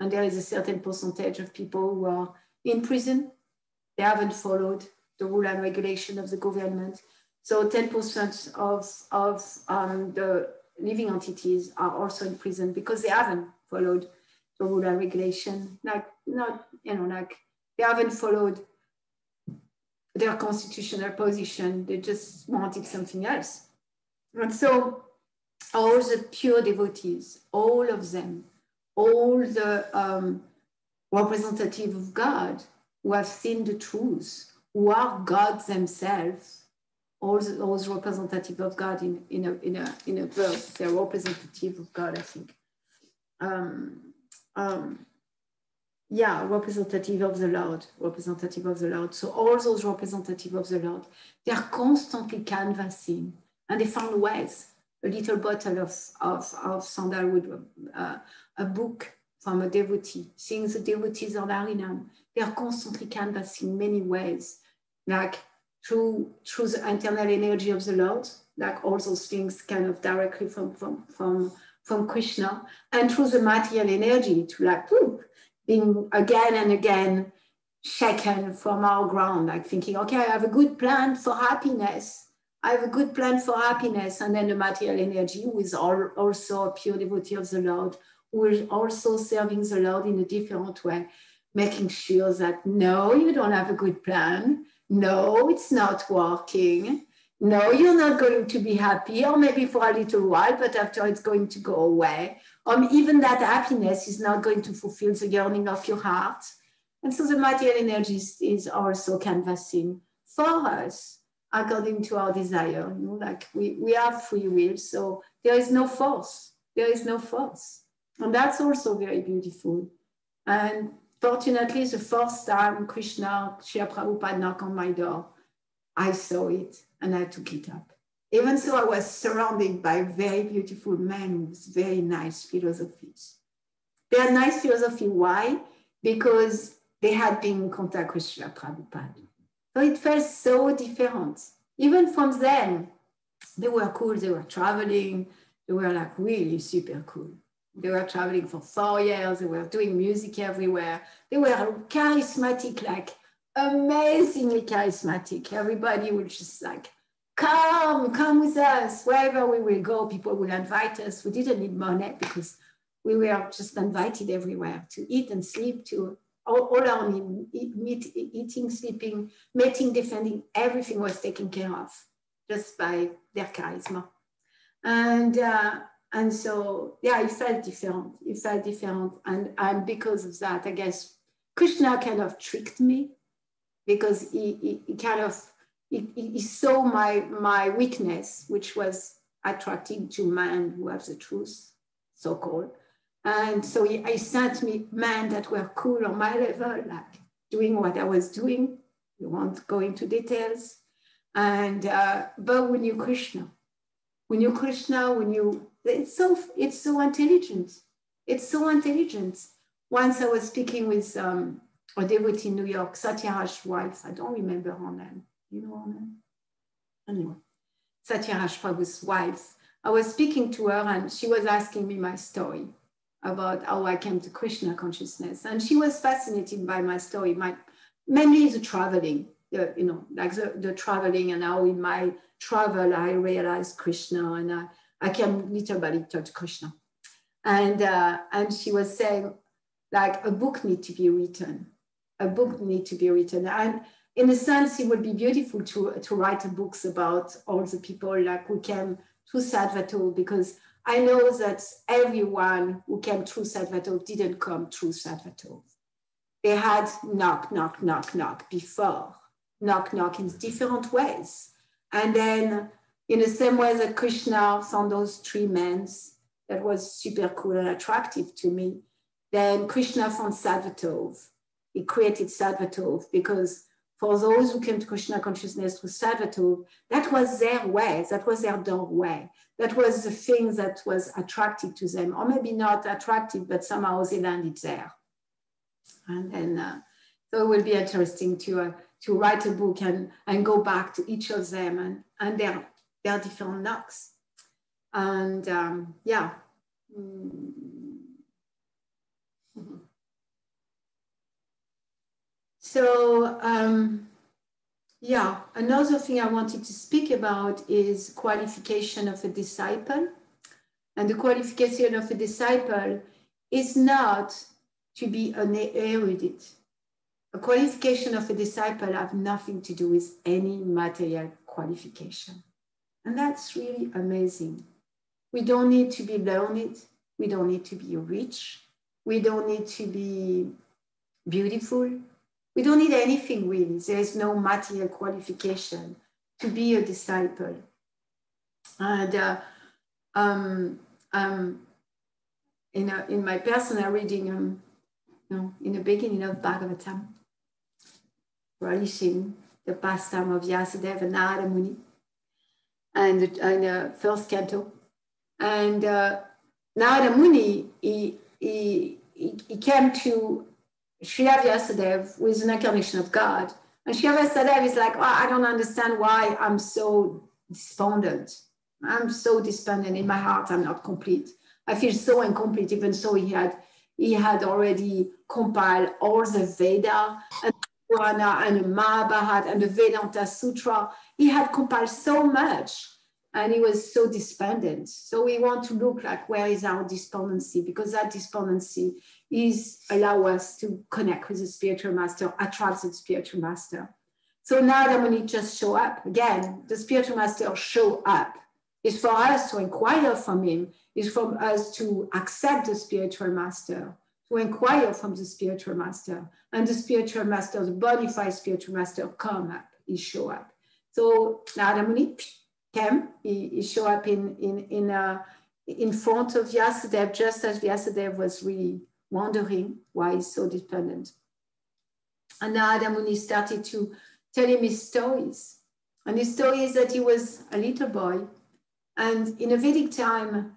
and there is a certain percentage of people who are in prison. They haven't followed the rule and regulation of the government. So 10% of the living entities are also in prison because they haven't followed the rule and regulation. They haven't followed their constitutional position. They just wanted something else. And so all the pure devotees, all of them, all the representative of God who have seen the truth, who are God themselves, all those representative of God in a verse, they're representative of God, I think. Representative of the Lord. So all those representative of the Lord, they are constantly canvassing, and they found ways. A little bottle of sandalwood, a book from a devotee, seeing the devotees of Harinam. They are constantly canvassing many ways, like through the internal energy of the Lord, like all those things kind of directly from Krishna, and through the material energy to being again and again shaken from our ground, like thinking, okay, I have a good plan for happiness. And then the material energy, who is also a pure devotee of the Lord, who is also serving the Lord in a different way, making sure that, no, you don't have a good plan. No, it's not working. No, you're not going to be happy, or maybe for a little while, but after it's going to go away. Even that happiness is not going to fulfill the yearning of your heart. And so the material energy is also canvassing for us. according to our desire. You know, like we have free will, so there is no force. There is no force. And that's also very beautiful. And fortunately, the first time Krishna, Srila Prabhupada knocked on my door, I saw it and I took it up. Even so, I was surrounded by very beautiful men with very nice philosophies. They had nice philosophy. Why? Because they had been in contact with Srila Prabhupada. So it felt so different. Even from them, they were cool. They were traveling. They were like really super cool. They were traveling for 4 years. They were doing music everywhere. They were charismatic, like amazingly charismatic. Everybody was just like, come with us. Wherever we will go, people will invite us. We didn't need money because we were just invited everywhere to eat and sleep, to all our eating, sleeping, mating, defending, everything was taken care of just by their charisma. And so, yeah, it felt different. It felt different. And because of that, I guess Krishna kind of tricked me because he saw my weakness, which was attracting to man who have the truth, so-called. And so he sent me men that were cool on my level, like doing what I was doing. We won't go into details. And but we knew Krishna. It's so intelligent. It's so intelligent. Once I was speaking with a devotee in New York, Satyaraj's wife. I don't remember her name. You know her name? Anyway, Satyaraj Prabhu's wife. I was speaking to her and she was asking me my story about how I came to Krishna consciousness. And she was fascinated by my story, mainly the traveling, the traveling and how in my travel, I realized Krishna and I can little by little to Krishna. And she was saying, like, a book needs to be written. A book needs to be written. And in a sense, it would be beautiful to write books about all the people like who came through Sattva, because I know that everyone who came through Sattva didn't come through Sattva. They had knock before, knock in different ways. And then in the same way that Krishna found those 3 men, that was super cool and attractive to me, then Krishna found Sattva. He created Sattva because for those who came to Krishna consciousness through Sattva, that was their way, that was their doorway. That was the thing that was attractive to them, or maybe not attractive, but somehow they landed there. And then, so it will be interesting to write a book and go back to each of them and their different knocks. And yeah. So yeah, another thing I wanted to speak about is qualification of a disciple. And the qualification of a disciple is not to be an erudite. A qualification of a disciple have nothing to do with any material qualification. And that's really amazing. We don't need to be learned. We don't need to be rich. We don't need to be beautiful. We don't need anything really. There is no material qualification to be a disciple. And in my personal reading, in the beginning of Bhagavatam, relishing the pastime of Vyasadeva and Narada Muni, and the first canto. And Narada Muni, he came to Srila Vyasadeva with an incarnation of God. And Srila Vyasadeva is like, I don't understand why I'm so despondent. I'm so despondent in my heart. I'm not complete. I feel so incomplete, even so he had already compiled all the Veda and the Purana and the Mahabharata and the Vedanta Sutra. He had compiled so much and he was so despondent. So we want to look like where is our despondency, because that despondency allow us to connect with the spiritual master, attract the spiritual master. So now that when it just show up, again, the spiritual master show up. It's for us to inquire from him. It's for us to accept the spiritual master, to inquire from the spiritual master. And the spiritual master, the bona fide spiritual master, come up, he show up. So Narada Muni came, he showed up in front of Vyasadeva, just as Vyasadeva was really wondering why he's so dependent. And Narada Muni started to tell him his stories. And his story is that he was a little boy, and in a Vedic time,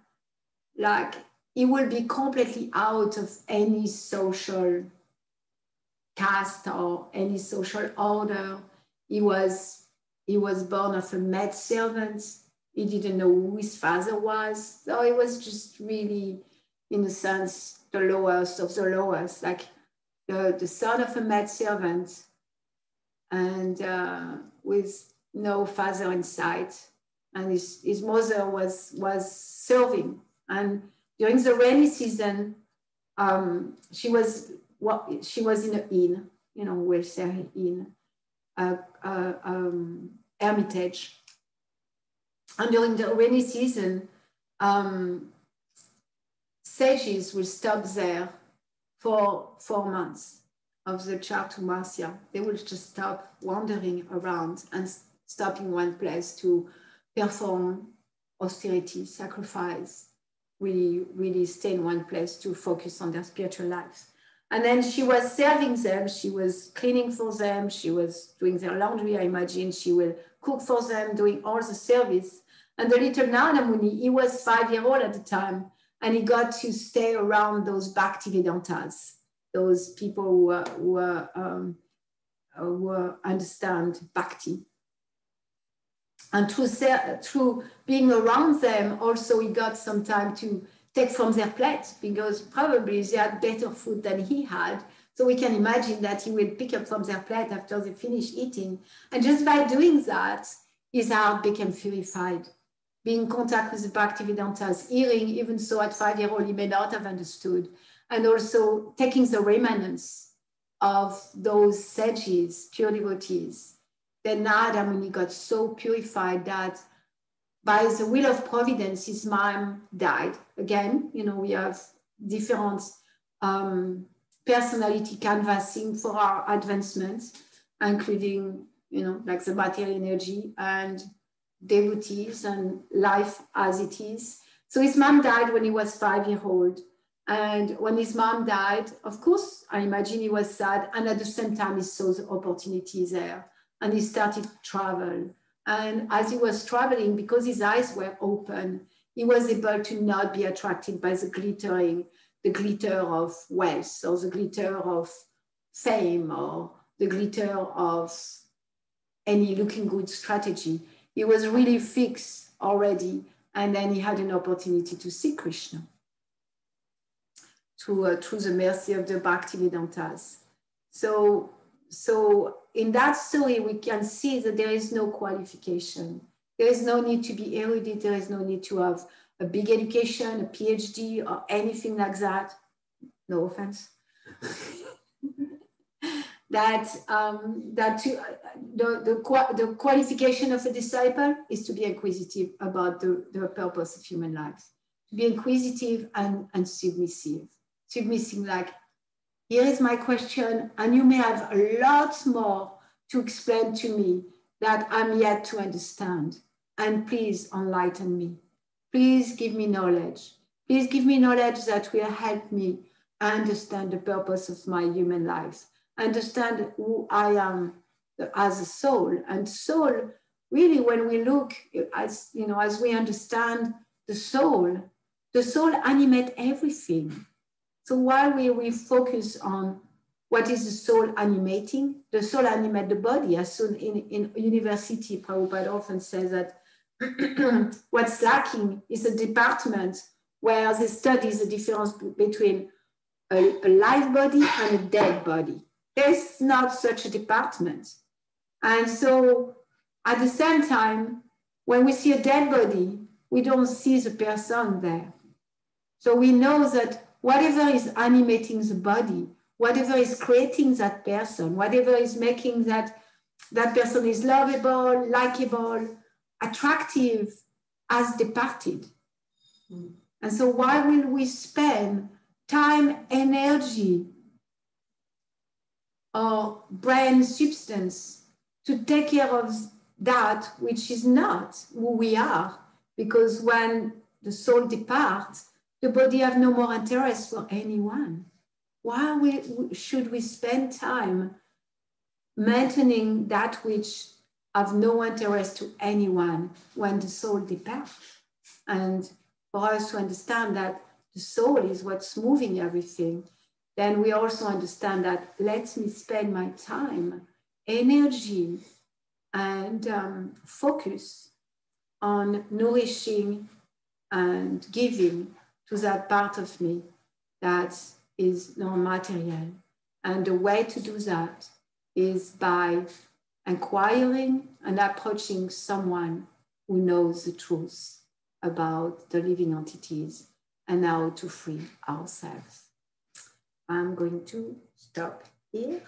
like, he will be completely out of any social caste or any social order. He was born of a maid servant. He didn't know who his father was. So he was just really, in a sense, the lowest of the lowest, like the son of a maid servant, and with no father in sight. And his mother was serving. And during the rainy season, she was in an inn, we'll say inn, hermitage. And during the rainy season, sages will stop there for 4 months of the Chaturmasya. They will just stop wandering around and stop in one place to perform austerity, sacrifice, really stay in one place to focus on their spiritual lives. And then she was serving them, she was cleaning for them, she was doing their laundry, I imagine, she will cook for them, doing all the service. And the little Narada Muni, he was 5 years old at the time, and he got to stay around those Bhaktivedantas, those people who understand Bhakti. And through being around them, also he got some time to take from their plate, because probably they had better food than he had. So we can imagine that he will pick up from their plate after they finish eating. And just by doing that, his heart became purified. Being in contact with the Bhaktivedantas, hearing, even so at 5 years old, he may not have understood. And also taking the remnants of those sages, pure devotees. Then Narada Muni got so purified that by the will of providence, his mom died. Again, we have different personality canvassing for our advancements, including, like the material energy and devotees and life as it is. So his mom died when he was 5 years old. And when his mom died, of course, I imagine he was sad. And at the same time, he saw the opportunity there. And he started to travel. And as he was traveling, because his eyes were open, he was able to not be attracted by the glitter of wealth, or the glitter of fame, or the glitter of any looking good strategy. He was really fixed already. And then he had an opportunity to see Krishna through the mercy of the Bhaktivedantas. So in that story, we can see that there is no qualification. There is no need to be erudite. There is no need to have a big education, a PhD, or anything like that. No offense. The qualification of a disciple is to be inquisitive about the purpose of human life. To be inquisitive and submissive. Submissive, like, here is my question, and you may have a lot more to explain to me that I'm yet to understand. And please enlighten me. Please give me knowledge. Please give me knowledge that will help me understand the purpose of my human life, understand who I am as a soul. And soul, really, when we look, as we understand the soul animates everything. So while we focus on what is the soul animating, the soul animates the body. As soon in university, Prabhupada often says that what's lacking is a department where they study the difference between a live body and a dead body. There's not such a department. And so at the same time, when we see a dead body, we don't see the person there. So we know that whatever is animating the body, whatever is creating that person, whatever is making that person is lovable, likable, attractive, has departed. And so why will we spend time, energy, or brain substance to take care of that which is not who we are, because when the soul departs, the body have no more interest for anyone. Why should we spend time maintaining that which have no interest to anyone when the soul departs? And for us to understand that the soul is what's moving everything, then we also understand that let me spend my time, energy, and focus on nourishing and giving to that part of me that is non-material. And the way to do that is by inquiring and approaching someone who knows the truth about the living entities and how to free ourselves. I'm going to stop here.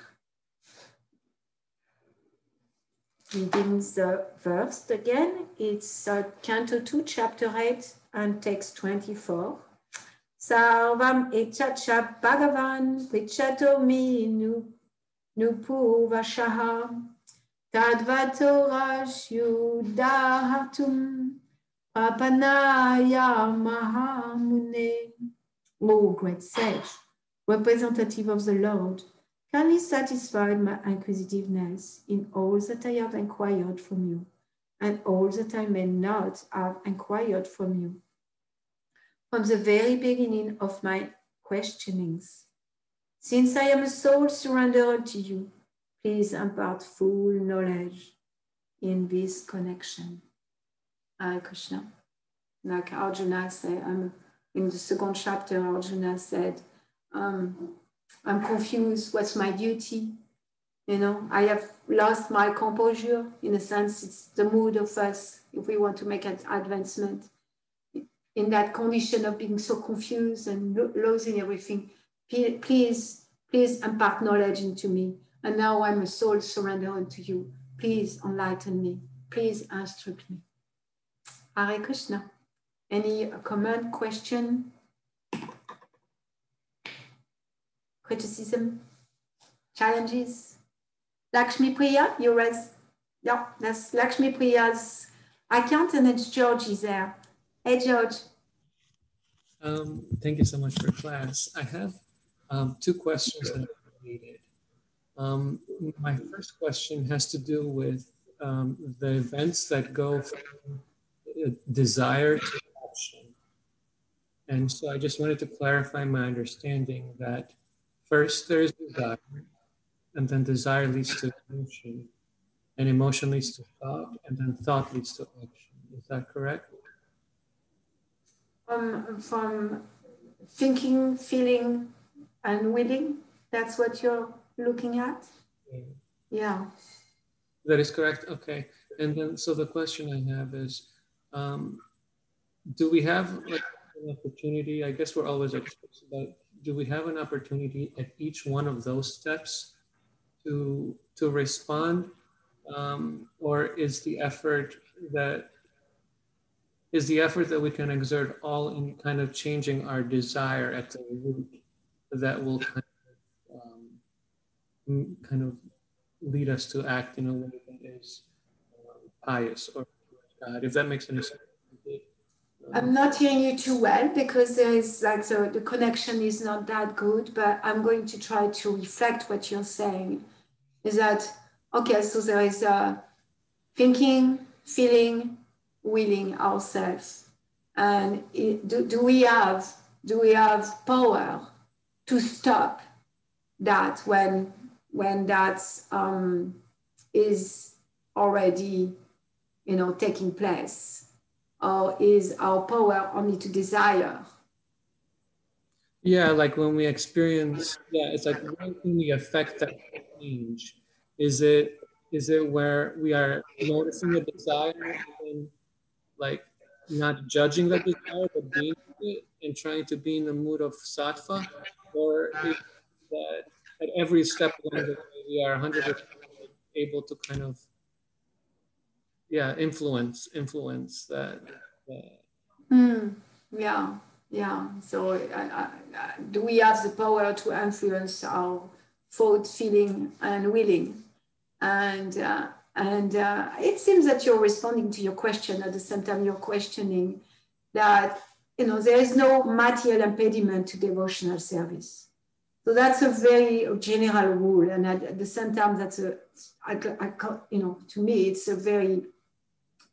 Reading the verse again, it's Canto 2, Chapter 8, and text 24. Sarvam echacha bhagavan prichato mi nupu vashaha tadvato rashyudahatum papanaya mahamune. O great sage, representative of the Lord, kindly satisfy my inquisitiveness in all that I have inquired from you, and all that I may not have inquired from you. From the very beginning of my questionings, since I am a soul surrendered to you, please impart full knowledge in this connection. Hare Krishna. Like Arjuna said, in the second chapter, Arjuna said, I'm confused, what's my duty? You know, I have lost my composure. In a sense, it's the mood of us if we want to make an advancement. In that condition of being so confused and losing everything, please impart knowledge into me. And now I'm a soul surrendered unto you. Please enlighten me. Please instruct me. Hare Krishna. Any comment, question, criticism, challenges? Lakshmi Priya, you raise? No, that's Lakshmi Priya's account, and it's George is there. Hey, George. Thank you so much for class. I have two questions that are related. My first question has to do with the events that go from desire to action. And so I just wanted to clarify my understanding that first there is desire, and then desire leads to emotion, and emotion leads to thought, and then thought leads to action. Is that correct? From thinking, feeling, and willing, that's what you're looking at? Yeah. That is correct. Okay. And then, so the question I have is, do we have like an opportunity? I guess we're always experts, but do we have an opportunity at each one of those steps to respond, or is the effort that we can exert all in kind of changing our desire at the root that will kind of lead us to act in a way that is pious or God, if that makes any sense. I'm not hearing you too well because there is like the connection is not that good, but I'm going to try to reflect what you're saying. Is that, okay, so there is thinking, feeling, willing ourselves. And do we have power to stop that when that is already, taking place? Or is our power only to desire? Yeah, like when we experience, it's like when can we affect that change? Is it where we are noticing the desire and like not judging the desire but being with it and trying to be in the mood of sattva? Or is that at every step along the way we are 100% able to kind of influence that. Yeah. So do we have the power to influence our thought, feeling, and willing? And it seems that you're responding to your question at the same time you're questioning that, there is no material impediment to devotional service. So that's a very general rule. And at the same time, that's to me, it's a very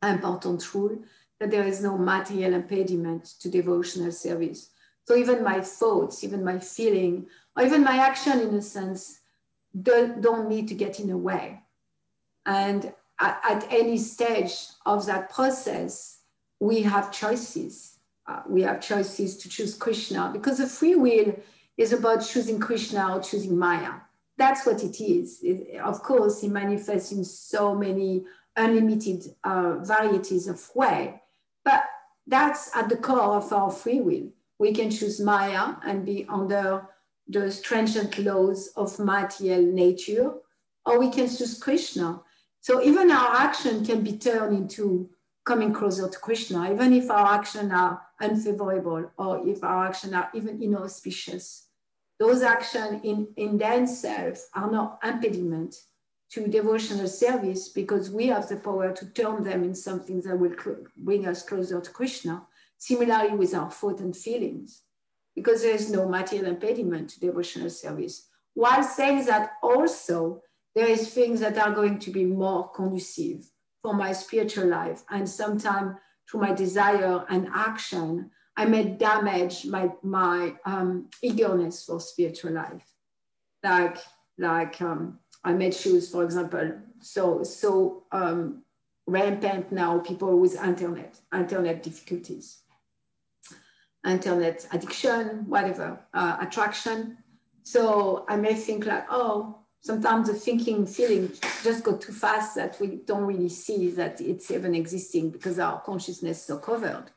important rule that there is no material impediment to devotional service. So even my thoughts, even my feeling, or even my action, in a sense, don't need to get in the way. And at any stage of that process, we have choices. We have choices to choose Krishna, because the free will is about choosing Krishna or choosing Maya. That's what it is. Of course, it manifests in so many unlimited varieties of way, but that's at the core of our free will. We can choose Maya and be under the stringent laws of material nature, or we can choose Krishna. So even our action can be turned into coming closer to Krishna, even if our actions are unfavorable, or if our actions are even inauspicious. Those actions in themselves are not impediment to devotional service, because we have the power to turn them in something that will bring us closer to Krishna. Similarly with our thoughts and feelings, because there is no material impediment to devotional service. While saying that also, there is things that are going to be more conducive for my spiritual life. And sometimes through my desire and action, I may damage my eagerness for spiritual life. Like I may choose, for example, so rampant now people with internet difficulties, internet addiction, whatever, attraction. So I may think like, oh, sometimes the thinking, feeling just go too fast that we don't really see that it's even existing because our consciousness is so covered.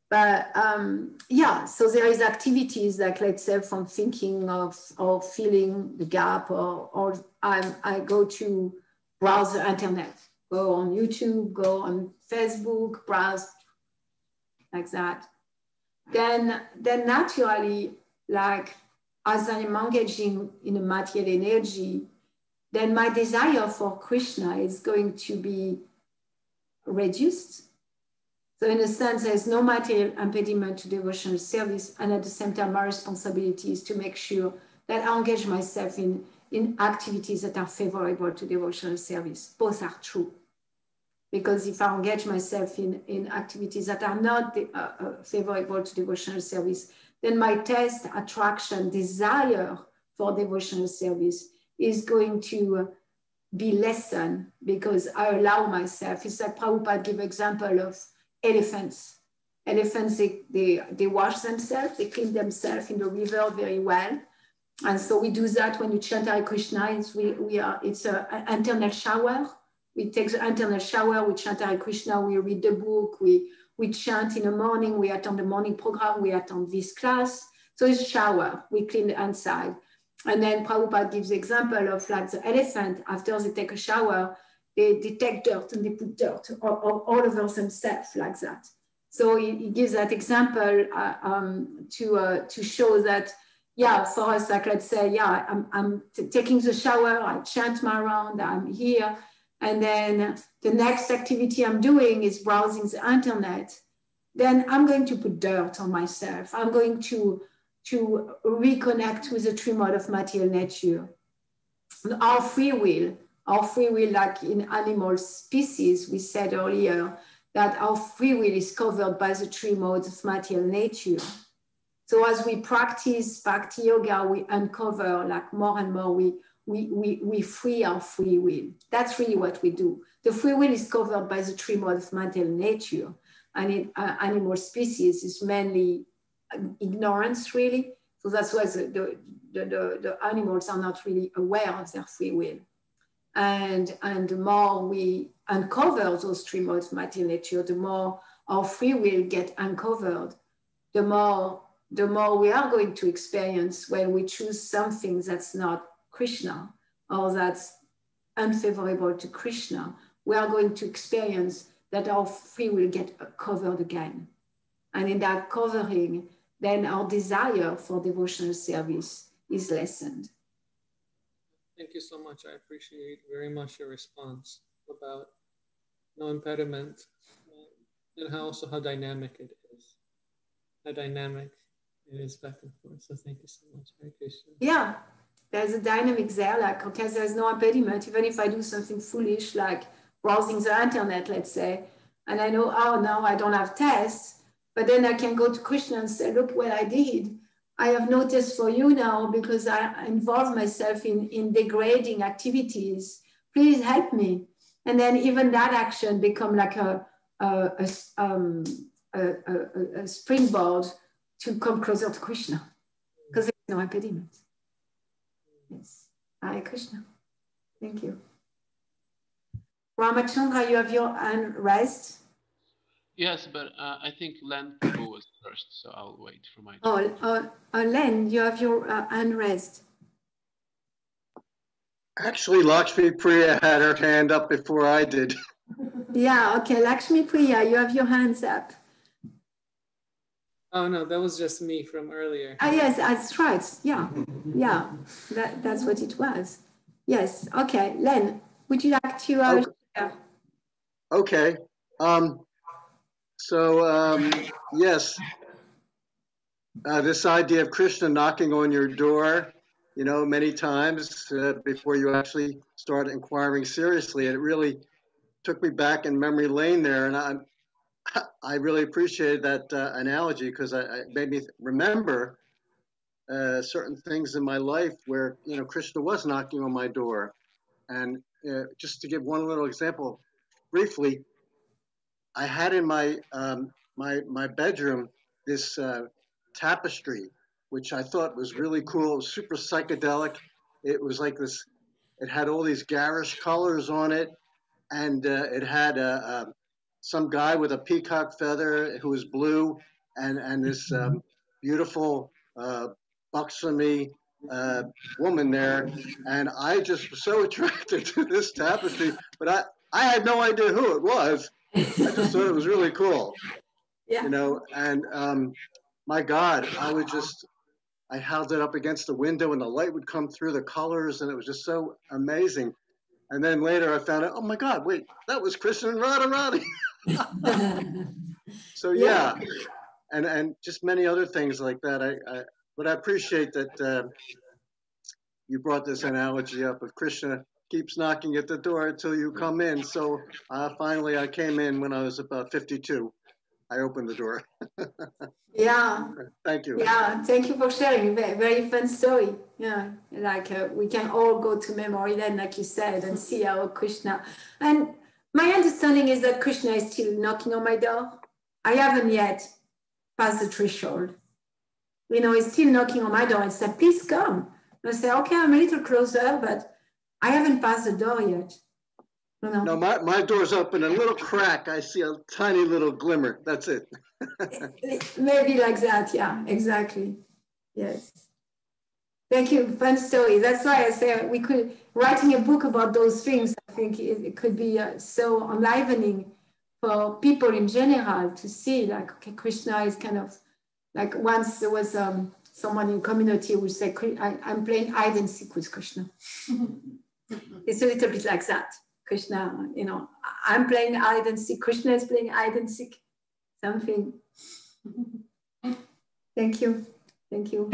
But yeah, so there is activities like, let's say, from thinking of or feeling the gap, or I go to browse the internet, go on YouTube, go on Facebook, browse like that. Then naturally, like as I'm engaging in a material energy, then my desire for Krishna is going to be reduced. So in a sense, there's no material impediment to devotional service. And at the same time, my responsibility is to make sure that I engage myself in activities that are favorable to devotional service. Both are true. Because if I engage myself in activities that are not favorable to devotional service, then my taste, attraction, desire for devotional service is going to be lessened, because I allow myself. It's like Prabhupada gave example of elephants. Elephants, they wash themselves, they clean themselves in the river very well. And so we do that when you chant Hare Krishna. It's an internal shower. We take the internal shower, we chant Hare Krishna, we read the book, we chant in the morning, we attend the morning program, we attend this class. So it's shower, we clean the inside. And then Prabhupada gives the example of like the elephant, after they take a shower, they take dirt and they put dirt all over themselves like that. So he gives that example to show that, yeah, for us, like let's say, yeah, I'm taking the shower, I chant my round, I'm here. And then the next activity I'm doing is browsing the internet. Then I'm going to put dirt on myself. I'm going to reconnect with the true mode of material nature. Our free will, like in animal species, we said earlier that our free will is covered by the three modes of material nature. So as we practice Bhakti Yoga, we uncover like more and more, we free our free will. That's really what we do. The free will is covered by the three modes of material nature. And in animal species, is mainly ignorance, really. So that's why the animals are not really aware of their free will. And the more we uncover those three modes of material nature, the more our free will get uncovered, the more we are going to experience when we choose something that's not Krishna, or that's unfavorable to Krishna, we are going to experience that our free will get covered again. And in that covering, then our desire for devotional service is lessened. Thank you so much. I appreciate very much your response. about no impediment, and how dynamic it is. How dynamic it is back and forth. So thank you so much. Hare Krishna. Yeah, there's a dynamic there, like, okay, there's no impediment, even if I do something foolish, like browsing the internet, let's say, and I know, oh, now I don't have tests, but then I can go to Krishna and say, look what I did. I have no test for you now because I involve myself in degrading activities. Please help me. And then even that action become like a springboard to come closer to Krishna, because there's no impediment. Yes. Hare Krishna. Thank you. Ramachandra, you have your hand raised. Yes, but I think Len Prabhu was first, so I'll wait for my turn. Len, you have your hand raised. Actually, Lakshmi Priya had her hand up before I did. Yeah, okay. Lakshmi Priya, you have your hands up. Oh no, that was just me from earlier. Ah, yes, that's right. Yeah, yeah, that's what it was. Yes, okay. Len, would you like to share? Okay. Yes, this idea of Krishna knocking on your door, you know, many times before you actually start inquiring seriously, it really took me back in memory lane there, and I really appreciated that analogy because it made me remember certain things in my life where, you know, Krishna was knocking on my door. And just to give one little example, briefly, I had in my my bedroom this tapestry, which I thought was really cool. It was super psychedelic. It was like this. It had all these garish colors on it, and it had some guy with a peacock feather who was blue, and this beautiful buxomy woman there, and I just was so attracted to this tapestry, but I had no idea who it was. I just thought it was really cool, Yeah. you know, and my God, I held it up against the window and the light would come through the colors and it was just so amazing. And then later I found out, oh my God, wait, that was Krishna and Radharani. So yeah, and just many other things like that. But I appreciate that you brought this analogy up of Krishna keeps knocking at the door until you come in. So finally I came in when I was about 52. I opened the door. Yeah. Thank you. Yeah, thank you for sharing. Very fun story. Yeah, like we can all go to memory lane, like you said, and see how Krishna. And my understanding is that Krishna is still knocking on my door. I haven't yet passed the threshold. You know, he's still knocking on my door and said, please come. And I say, okay, I'm a little closer, but I haven't passed the door yet. No, my door's open, a little crack. I see a tiny little glimmer. That's it. Maybe like that. Yeah, exactly. Yes. Thank you. Fun story. That's why I say we could, writing a book about those things, I think it could be so enlivening for people in general to see, like, okay, Krishna is kind of, like once there was someone in community who said, I'm playing hide and seek with Krishna. It's a little bit like that. Krishna, you know, I'm playing hide and seek, Krishna is playing hide and seek, something. Thank you. Thank you.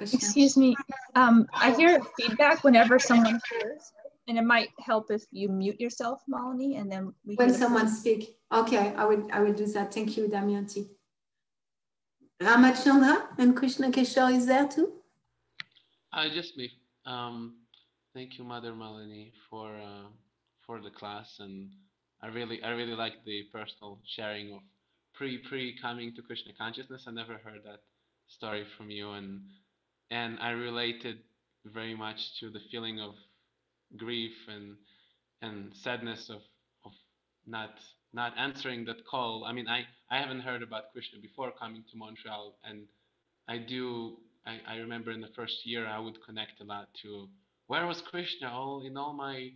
Excuse me. I hear feedback whenever someone shares, and it might help if you mute yourself, Malini, and then we when someone speak. Okay, I will do that. Thank you, Damayanti. Ramachandra and Krishna Keshar is there too? Just me. Thank you, Mother Malini, for the class, and I really like the personal sharing of pre coming to Krishna consciousness. I never heard that story from you, and I related very much to the feeling of grief and sadness of not answering that call. I mean, I haven't heard about Krishna before coming to Montreal, and I remember in the first year I would connect a lot to where was Krishna all my,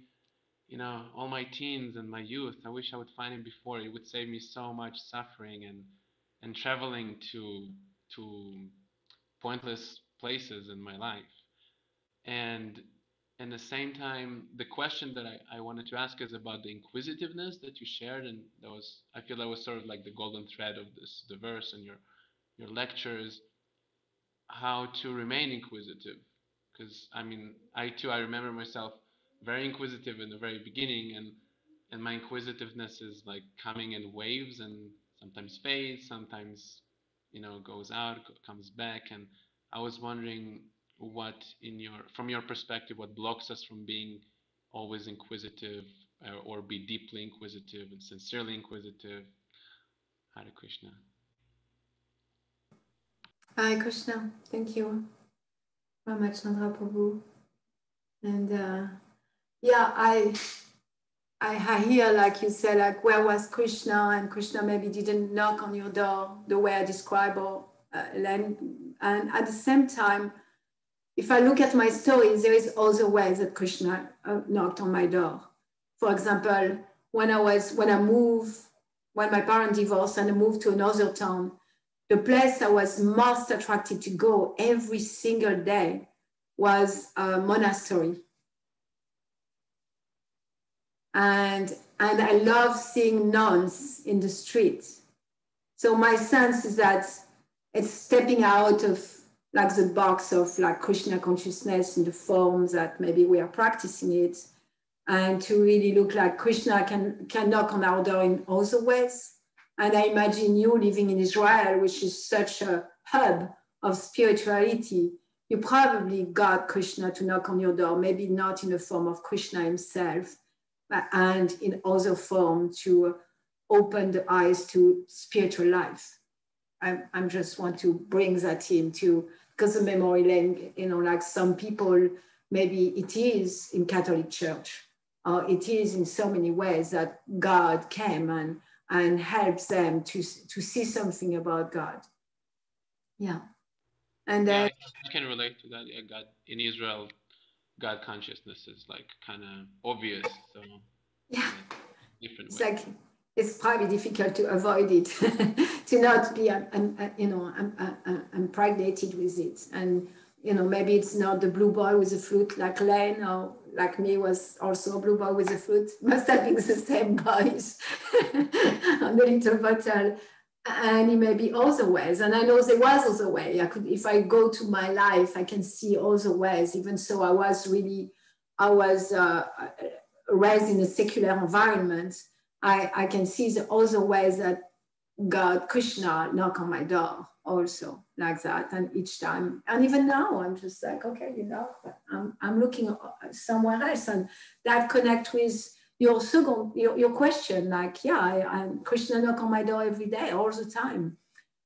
you know, all my teens and my youth. I wish I would find him before. It would save me so much suffering and traveling to pointless places in my life. And at the same time, the question that I wanted to ask is about the inquisitiveness that you shared, and that was, I feel that was sort of like the golden thread of the verse and your lectures, how to remain inquisitive. Because I mean, I remember myself very inquisitive in the very beginning, and my inquisitiveness is like coming in waves and sometimes fades, sometimes, goes out, comes back. And I was wondering what, from your perspective, what blocks us from being always inquisitive, or be deeply inquisitive and sincerely inquisitive. Hare Krishna. Hare Krishna. Thank you very much, Chandra Prabhu. And yeah, I hear, like you said, like, where was Krishna? And Krishna maybe didn't knock on your door the way I describe, or and at the same time, if I look at my stories, there is other ways that Krishna knocked on my door. For example, when my parents divorced and I moved to another town, the place I was most attracted to go every single day was a monastery. And I love seeing nuns in the street. So my sense is that it's stepping out of like the box of like Krishna consciousness in the forms that maybe we are practicing it, and to really look like Krishna can knock on our door in other ways. And I imagine you living in Israel, which is such a hub of spirituality, you probably got Krishna to knock on your door, maybe not in the form of Krishna himself, and in other form to open the eyes to spiritual life. I just want to bring that into, because the memory lane, like some people, maybe it is in Catholic Church, or it is in so many ways that God came and helps them to see something about God. Yeah. And then I can relate to that. Yeah, God in Israel, God consciousness is like kind of obvious. So yeah, different it's way. like it's probably difficult to avoid it, to not be impregnated with it. And maybe it's not the blue boy with the flute like Len, or like me was also a blue boy with a flute. Must have been the same boys on the little bottle. And it may be other ways. And I know there was other way. If I go to my life, I can see other ways. Even so, I was raised in a secular environment. I can see the other ways that God, Krishna, knock on my door also like that. And each time, and even now, I'm just like, okay, I'm looking somewhere else, and that connect with your question. Like, I'm Krishna knock on my door every day, all the time.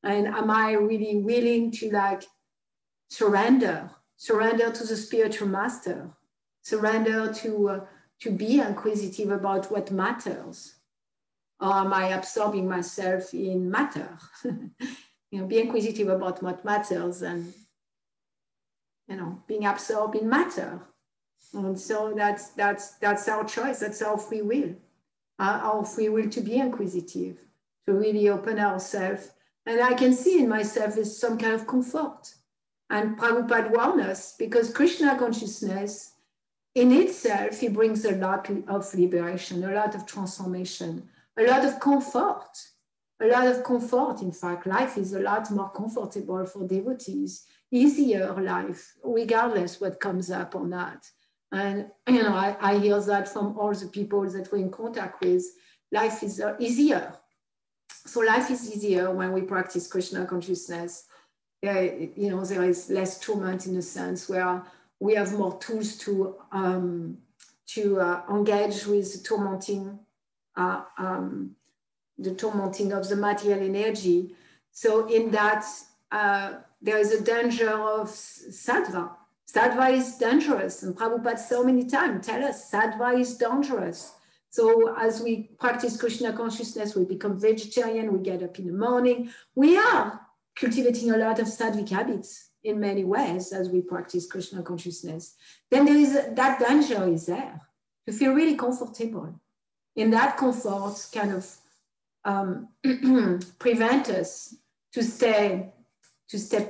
And am I really willing to like surrender to the spiritual master, surrender to be inquisitive about what matters? Or am I absorbing myself in matter? Be inquisitive about what matters, and being absorbed in matter. And so that's our choice. That's our free will. Our free will to be inquisitive, to really open ourselves. And I can see in myself is some kind of comfort. And Prabhupada warned us, because Krishna consciousness in itself, it brings a lot of liberation, a lot of transformation, a lot of comfort. In fact, life is a lot more comfortable for devotees, easier life, regardless what comes up or not. And, I hear that from all the people that we're in contact with. Life is easier. So life is easier when we practice Krishna consciousness. There is less torment, in a sense where we have more tools to engage with the tormenting of the material energy. So in that, there is a danger of sattva. Sattva is dangerous, and Prabhupada so many times tell us sattva is dangerous. So as we practice Krishna consciousness, we become vegetarian, we get up in the morning. We are cultivating a lot of sattvic habits in many ways as we practice Krishna consciousness. Then there is that danger is there to feel really comfortable. In that comfort kind of prevent us to stay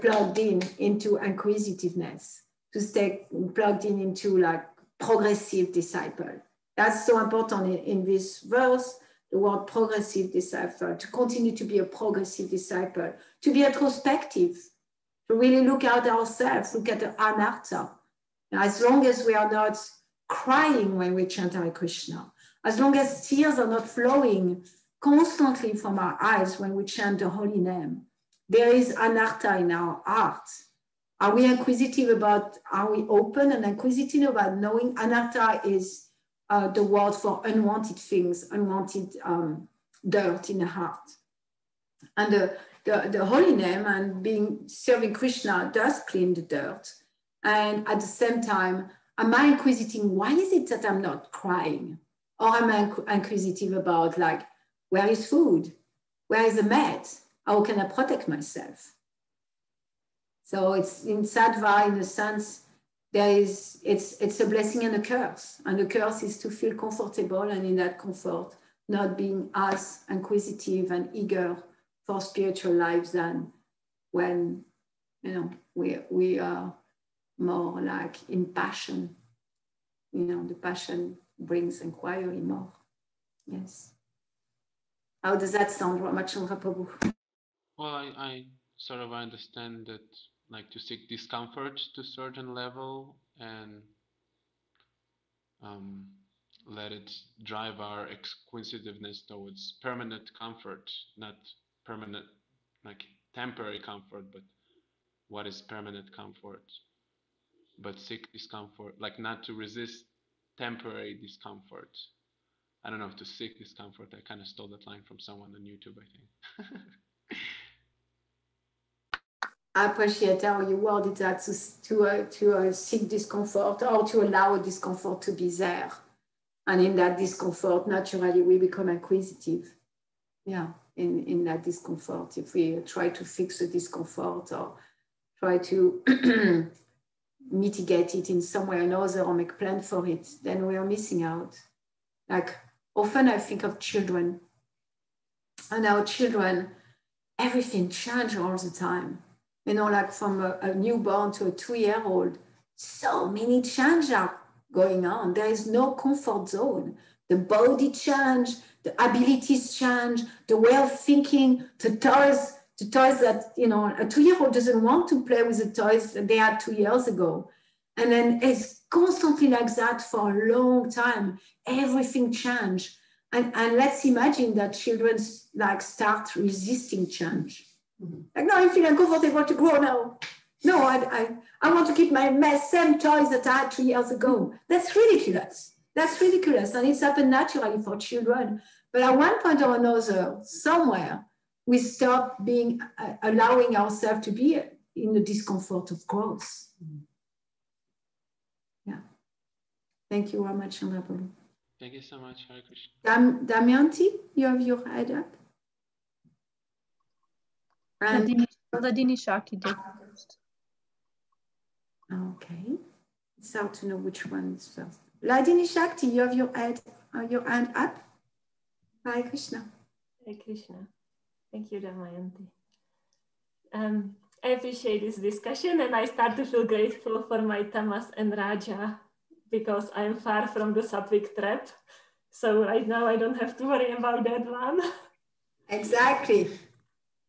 plugged into inquisitiveness, to stay plugged into like progressive disciple. That's so important in this verse, the word progressive disciple, to continue to be a progressive disciple, to be introspective, to really look at ourselves, look at the anartha. And as long as we are not crying when we chant Hare Krishna, as long as tears are not flowing constantly from our eyes when we chant the holy name, there is anartha in our heart. Are we inquisitive about, are we open and inquisitive about knowing? Anartha is the word for unwanted things, unwanted dirt in the heart. And the holy name and serving Krishna does clean the dirt. And at the same time, am I inquisiting, why is it that I'm not crying? Or am I inquisitive about, like, where is food? Where is the mat? How can I protect myself? So it's in sattva, in a sense, it's a blessing and a curse. And the curse is to feel comfortable, and in that comfort, not being as inquisitive and eager for spiritual lives than when, you know, we are more like in passion. You know, the passion brings inquiry more. Yes. How does that sound, Ramachandra Prabhu? Well, I sort of understand that, like, to seek discomfort to a certain level and let it drive our inquisitiveness towards permanent comfort, not permanent, like temporary comfort, but what is permanent comfort? But seek discomfort, like not to resist temporary discomfort. I don't know if to seek discomfort. I kind of stole that line from someone on YouTube, I think. I appreciate how you worded that, to seek discomfort, or to allow a discomfort to be there. And in that discomfort, naturally, we become inquisitive. Yeah, in that discomfort. If we try to fix the discomfort or try to mitigate it in some way or another or make plan for it, then we are missing out. Like, often I think of children. And our children, everything changes all the time. You know, like from a newborn to a 2-year-old, so many changes are going on. There is no comfort zone. The body change, the abilities change, the way of thinking, the toys that, you know, a 2-year-old doesn't want to play with the toys that they had 2 years ago. And then it's constantly like that for a long time. Everything changes. And let's imagine that children like start resisting change. Like, no, I feel uncomfortable to grow now. No, I want to keep my same toys that I had 2 years ago. That's ridiculous. That's ridiculous. And it's happened naturally for children. But at one point or another, somewhere, we stop allowing ourselves to be in the discomfort of growth. Yeah. Thank you very much, Chandra Prabhu. Thank you so much, Hare Krishna. Damayanti, you have your hand up. And Ladini Shakti did first. Okay. It's hard to know which one is first. Ladini Shakti, you have your hand up. Hare Krishna. Hare Krishna. Thank you, Damayanti. I appreciate this discussion, and I start to feel grateful for my Tamas and Raja, because I'm far from the sattvic trap. So right now I don't have to worry about that one. Exactly.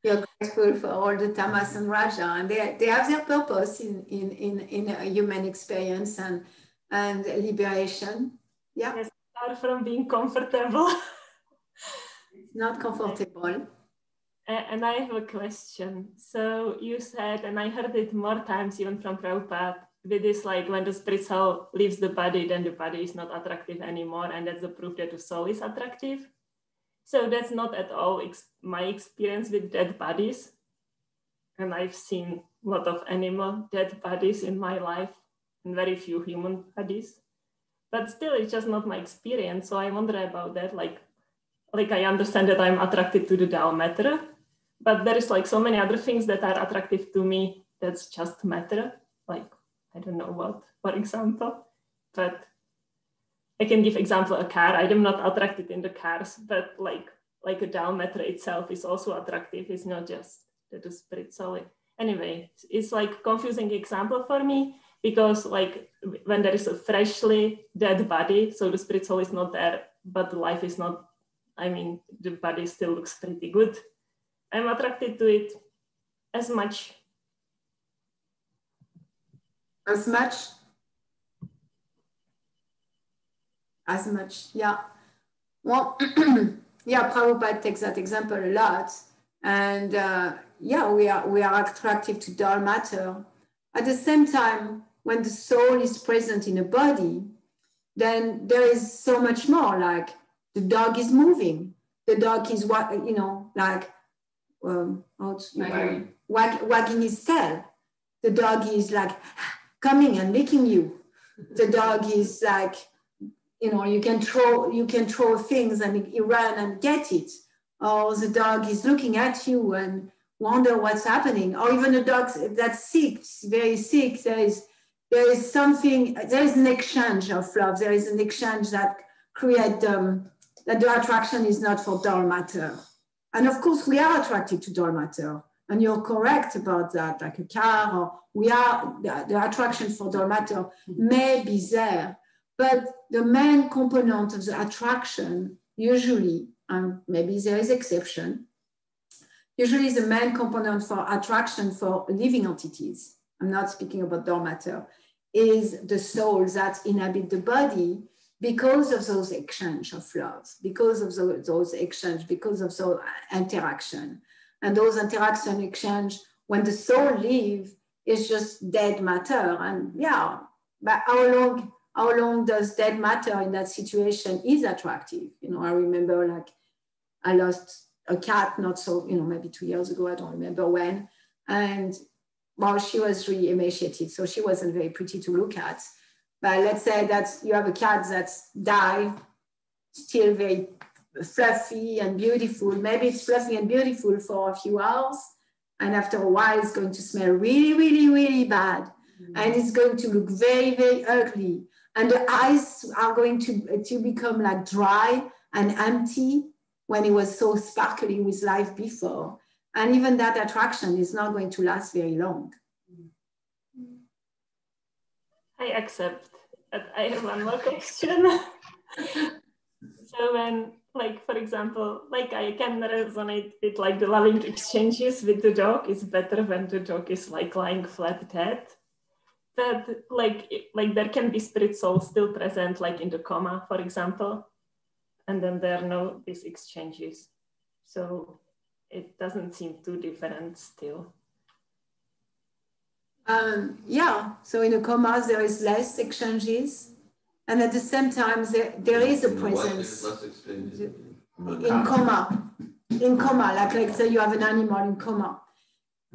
You're grateful for all the Tamas and Raja, and they have their purpose in a human experience and liberation. Yeah. Yes, far from being comfortable. It's not comfortable. And I have a question. So you said, and I heard it more times even from Prabhupada, with this, like, when the spirit soul leaves the body, then the body is not attractive anymore, and that's the proof that the soul is attractive. So that's not at all my experience with dead bodies. And I've seen a lot of animal dead bodies in my life and very few human bodies. But still, it's just not my experience. So I wonder about that. Like I understand that I'm attracted to the Tao matter, but there is like so many other things that are attractive to me that's just matter. Like, I don't know what, for example, but I can give example a car. I am not attracted in the cars, but like a Tao matter itself is also attractive. It's not just that the spirit soul. Anyway, it's like confusing example for me. because like when there is a freshly dead body, so the spirit soul is not there, but the life is not, I mean, the body still looks pretty good. I'm attracted to it as much. As much? As much, yeah. Well, yeah, Prabhupada takes that example a lot. And yeah, we are attractive to dull matter. At the same time, when the soul is present in a body, then there is so much more, like the dog is moving. The dog is, you know, like wagging his tail. The dog is like coming and licking you. The dog is like, you know, you can throw things and you run and get it. Or the dog is looking at you and wonder what's happening. Or even a dog that's sick, very sick, there is something, there is an exchange of love. There is an exchange that creates that the attraction is not for dull matter. And of course, we are attracted to dull matter. And you're correct about that, like a car, or the attraction for dull matter may be there. But the main component of the attraction, usually, and maybe there is exception, usually the main component for attraction for living entities, I'm not speaking about dull matter, is the soul that inhabit the body because of those exchange of love, because of those exchange, because of those interaction. And those interaction exchange, when the soul leaves, is just dead matter. And yeah, but how long does dead matter in that situation is attractive? You know, I remember like I lost a cat not so, you know, maybe 2 years ago, I don't remember when. And well, she was really emaciated, so she wasn't very pretty to look at. But let's say that you have a cat that's died, still very fluffy and beautiful. Maybe it's fluffy and beautiful for a few hours, and after a while it's going to smell really, really, really bad. And it's going to look very, very ugly. And the eyes are going to become like dry and empty when it was so sparkling with life before. And even that attraction is not going to last very long. I accept. But I have one more question. So when, like, for example, like I can resonate with like the loving exchanges with the dog is better when the dog is like lying flat dead. But like there can be spirit souls still present, like in the coma, for example, and then there are no these exchanges. So it doesn't seem too different still. Yeah, so in a coma, there is less exchanges. And at the same time, there is a presence. In coma, like say you have an animal in coma.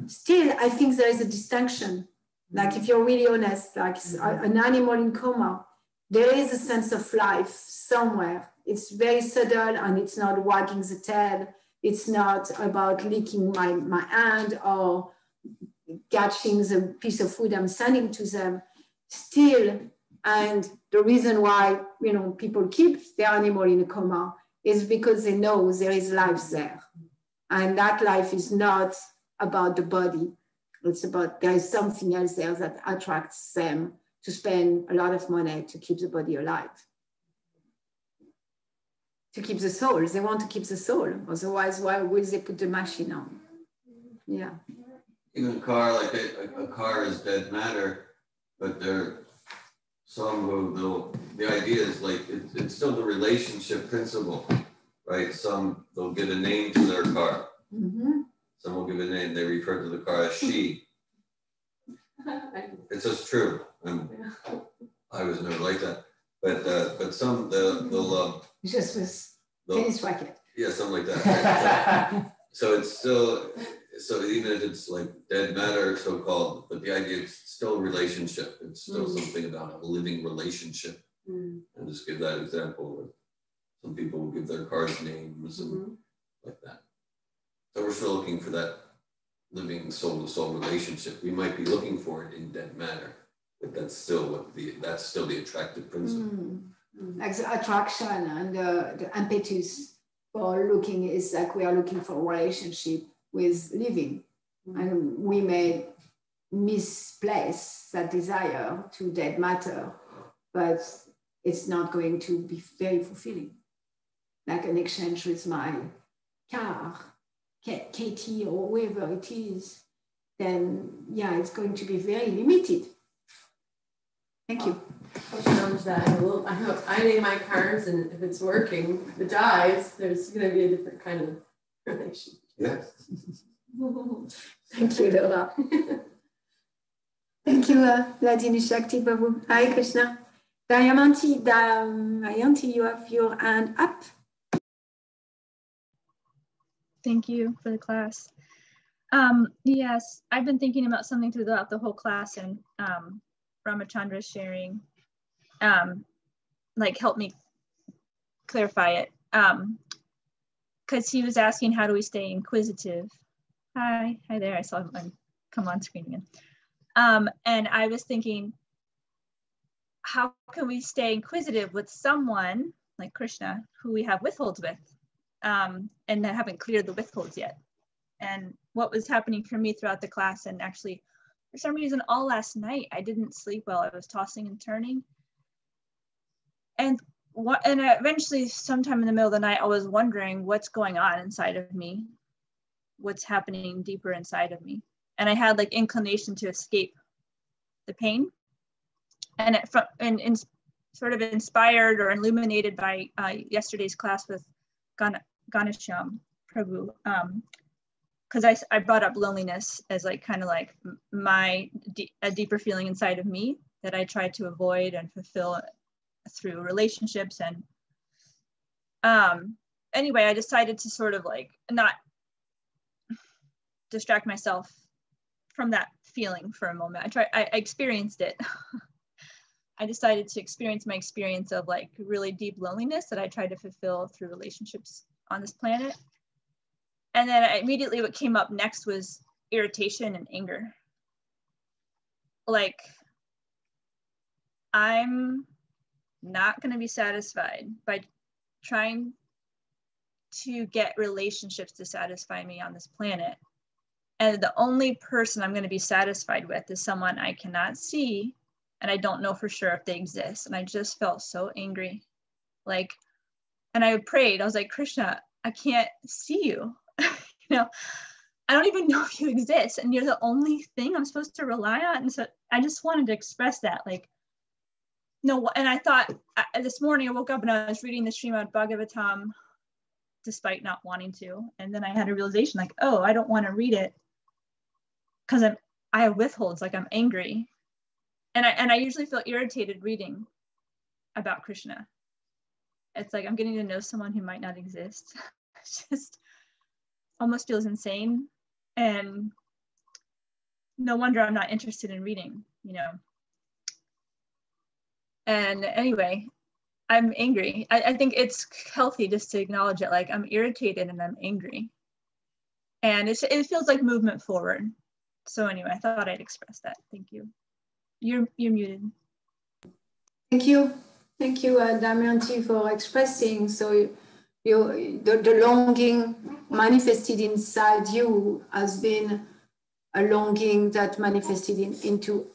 Still, I think there is a distinction. Like if you're really honest, like an animal in coma, there is a sense of life somewhere. It's very subtle and it's not wagging the tail. It's not about licking my hand or catching the piece of food I'm sending to them. Still, and the reason why, you know, people keep their animal in a coma is because they know there is life there. And that life is not about the body. It's about, there is something else there that attracts them to spend a lot of money to keep the body alive. To keep the soul, they want to keep the soul. Otherwise, why will they put the machine on? Yeah. Even a car, like a car is dead matter, but there some who the idea is like it's still the relationship principle, right? Some they'll give a name to their car. Mm-hmm. Some will give a name. They refer to the car as she. It's just true. I was never like that, but some they'll just with tennis racket. Yeah, something like that. So it's still. So even if it's like dead matter, so-called, but the idea is still a relationship. It's still something about a living relationship. And just give that example. Some people will give their cars names and like that. So we're still looking for that living soul-to-soul relationship. We might be looking for it in dead matter, but that's still the attractive principle. Like the attraction and the impetus for looking is like we are looking for a relationship with living, and we may misplace that desire to dead matter, but it's not going to be very fulfilling. Like an exchange with my car, Katie, or whoever it is, then yeah, it's going to be very limited. Thank you. I'll challenge that a little. I name my cars, and if it's working, if it dies, there's going to be a different kind of relationship. Yes. Thank you, Laura. Thank you, Vladimir Shakti Babu. Hare Krishna. Dayanti, you have your hand up. Thank you for the class. Yes, I've been thinking about something throughout the whole class, and Ramachandra's sharing like helped me clarify it. Because he was asking, how do we stay inquisitive? Hi there, I saw him come on screen again. And I was thinking, how can we stay inquisitive with someone like Krishna who we have withholds with, and that haven't cleared the withholds yet? And what was happening for me throughout the class, and actually for some reason all last night I didn't sleep well. I was tossing and turning, and eventually sometime in the middle of the night I was wondering what's going on inside of me, what's happening deeper inside of me. And I had like inclination to escape the pain, and sort of inspired or illuminated by yesterday's class with Ganesham Prabhu, because I brought up loneliness as like kind of like a deeper feeling inside of me that I tried to avoid and fulfill through relationships. And anyway, I decided to sort of like not distract myself from that feeling for a moment. I experienced it. I decided to experience my experience of like really deep loneliness that I tried to fulfill through relationships on this planet. And then immediately what came up next was irritation and anger. Like, I'm not going to be satisfied by trying to get relationships to satisfy me on this planet. And the only person I'm going to be satisfied with is someone I cannot see, and I don't know for sure if they exist. And I just felt so angry. Like, and I prayed, I was like, Krishna, I can't see you. You know, I don't even know if you exist, and you're the only thing I'm supposed to rely on. And so I just wanted to express that, like, no. And I thought this morning I woke up and I was reading the Srimad Bhagavatam despite not wanting to. And then I had a realization like, oh, I don't want to read it because I have withholds, like I'm angry. And I usually feel irritated reading about Krishna. It's like I'm getting to know someone who might not exist. It's just almost feels insane. And no wonder I'm not interested in reading, you know. And anyway, I'm angry. I think it's healthy just to acknowledge it, like I'm irritated and I'm angry. And it feels like movement forward. So anyway, I thought I'd express that. Thank you. You're muted. Thank you, Damayanti, for expressing. So the longing manifested inside you has been a longing that manifested into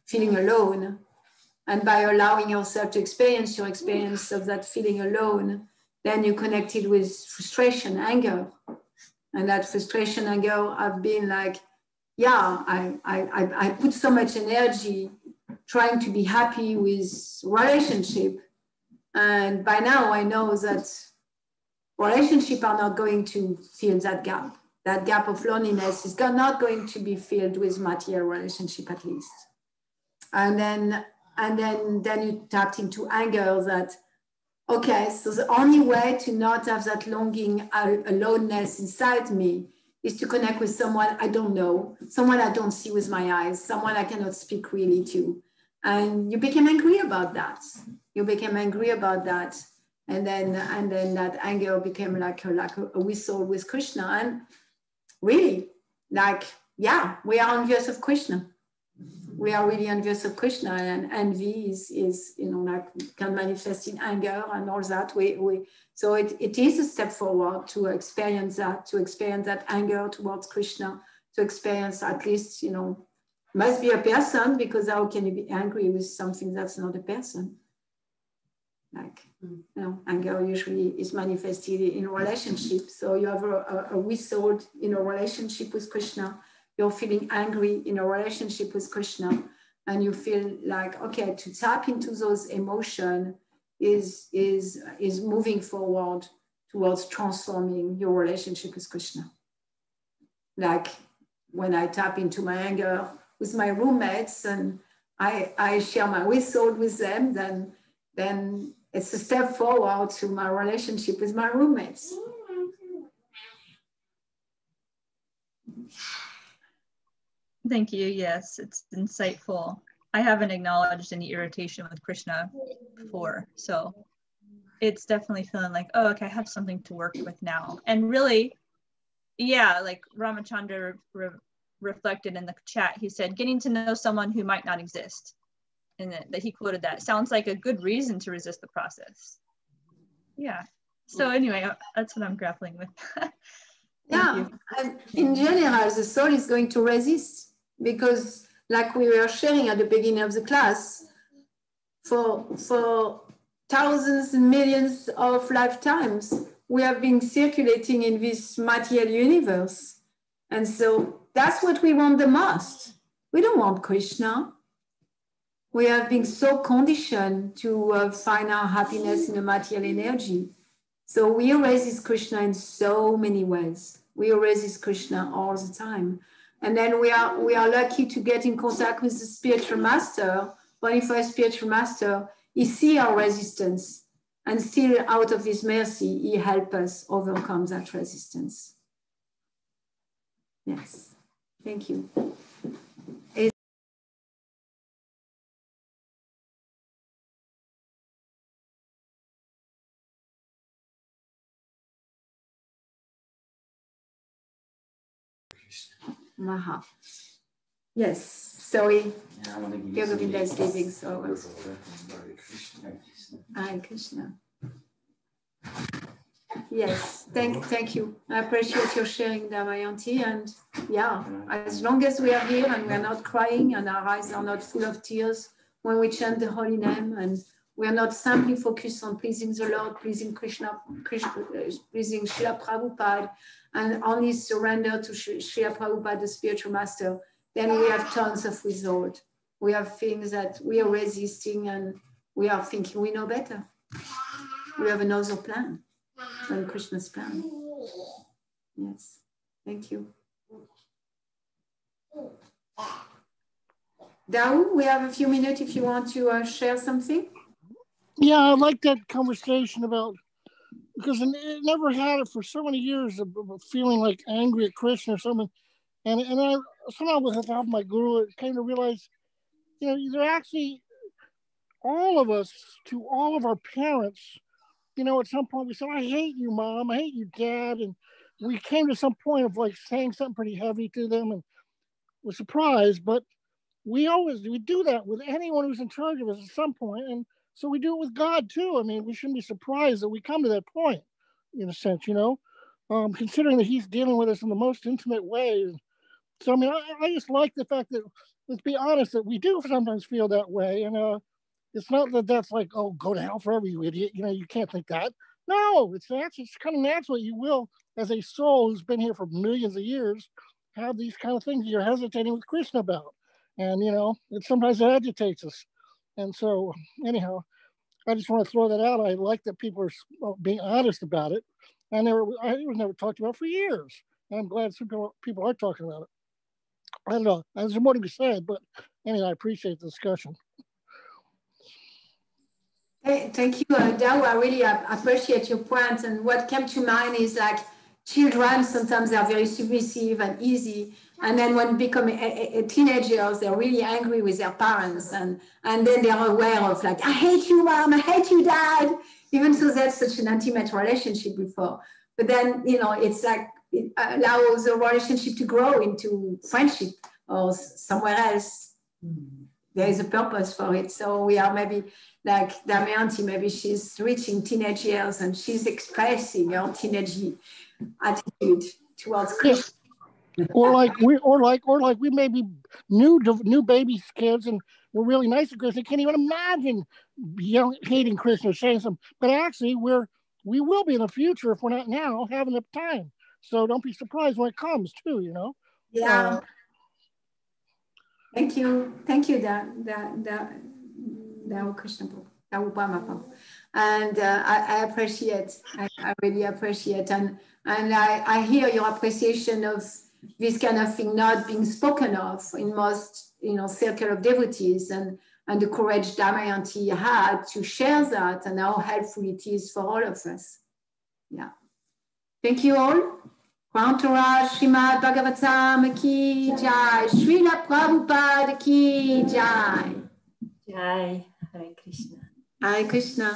feeling alone. And by allowing yourself to experience your experience of that feeling alone, then you connected with frustration, anger. And that frustration, anger have been like, yeah, I put so much energy trying to be happy with relationship. And by now I know that relationships are not going to fill that gap. That gap of loneliness is not going to be filled with material relationship at least. And then you tapped into anger that, okay, so the only way to not have that longing, aloneness inside me is to connect with someone I don't know, someone I don't see with my eyes, someone I cannot speak really to. And you became angry about that. And then that anger became like a whistle with Krishna. And really, like, yeah, we are envious of Krishna. We are really envious of Krishna, and envy is you know, like can manifest in anger and all that. So it is a step forward to experience that anger towards Krishna, to experience at least, you know, must be a person, because how can you be angry with something that's not a person? Like, you know, anger usually is manifested in a relationship. So you have a withhold in a relationship with Krishna. You're feeling angry in a relationship with Krishna, and you feel like, okay, to tap into those emotions is moving forward towards transforming your relationship with Krishna. Like when I tap into my anger with my roommates and I share my withhold with them, then it's a step forward to my relationship with my roommates. Thank you. Yes, it's insightful. I haven't acknowledged any irritation with Krishna before, so it's definitely feeling like, oh, okay, I have something to work with now. And really, yeah, like Ramachandra reflected in the chat, he said, getting to know someone who might not exist. And that he quoted that. Sounds like a good reason to resist the process. Yeah. So anyway, that's what I'm grappling with. Yeah, and in general, the soul is going to resist because, like we were sharing at the beginning of the class, for thousands and millions of lifetimes, we have been circulating in this material universe. And so that's what we want the most. We don't want Krishna. We have been so conditioned to find our happiness in the material energy. So we resist Krishna in so many ways. We resist Krishna all the time. And then we are lucky to get in contact with the spiritual master, 25 spiritual master. He sees our resistance, and still out of his mercy, he helps us overcome that resistance. Yes, thank you. Maha. Yes, sorry. Yogovinda is leaving, so. Hare Krishna. Yes, thank you. I appreciate your sharing, Damayanti. And yeah, as long as we are here and we are not crying and our eyes are not full of tears when we chant the holy name, and we are not simply focused on pleasing the Lord, pleasing Krishna, pleasing Srila Prabhupada, and only surrender to Srila Prabhupada, the spiritual master, then we have tons of withhold. We have things that we are resisting and we are thinking we know better. We have another plan than Krishna's plan. Yes, thank you. Dao, we have a few minutes if you want to share something. Yeah, I like that conversation about, because I never had it for so many years of feeling like angry at Krishna or something. And I somehow with the help of my guru, it came to realize, you know, they're actually, all of us, to all of our parents, you know, at some point we said, I hate you, Mom, I hate you, Dad. And we came to some point of like saying something pretty heavy to them and were surprised. But we do that with anyone who's in charge of us at some point. And so we do it with God too. I mean, we shouldn't be surprised that we come to that point, in a sense, you know, considering that he's dealing with us in the most intimate way. So, I mean, I just like the fact that, let's be honest, that we do sometimes feel that way. And it's not that that's like, oh, go to hell forever, you idiot. You know, you can't think that. No, it's kind of natural. You will, as a soul who's been here for millions of years, have these kind of things you're hesitating with Krishna about. And, you know, it sometimes agitates us. And so, anyhow, I just want to throw that out. I like that people are being honest about it. It was never talked about for years. And I'm glad some people are talking about it. I don't know. There's more to be said, but anyway, I appreciate the discussion. Hey, thank you, Dao. I really appreciate your point. And what came to mind is like children, sometimes they're very submissive and easy. And then when they become teenagers, they're really angry with their parents. And then they're aware of like, I hate you, Mom, I hate you, Dad. Even though that's such an intimate relationship before. But then, you know, it's like, it allows the relationship to grow into friendship or somewhere else. There is a purpose for it. So we are maybe like Damayanti, maybe she's reaching teenage years and she's expressing her teenage attitude towards Krishna. or like we may be new baby kids and we're really nice to Krishna. Can't even imagine hating Krishna or saying something. But actually, we will be in the future if we're not now having the time. So don't be surprised when it comes too. Yeah. Thank you, Krishna Prabhu. And I appreciate. I really appreciate, and I hear your appreciation of this kind of thing not being spoken of in most circle of devotees, and the courage Damayanti had to share that, and how helpful it is for all of us. Yeah. Thank you all. Entourage Srimad Bhagavatam ki jai, Srila Prabhupada ki jai. Jai, Hare Krishna. Hare Krishna.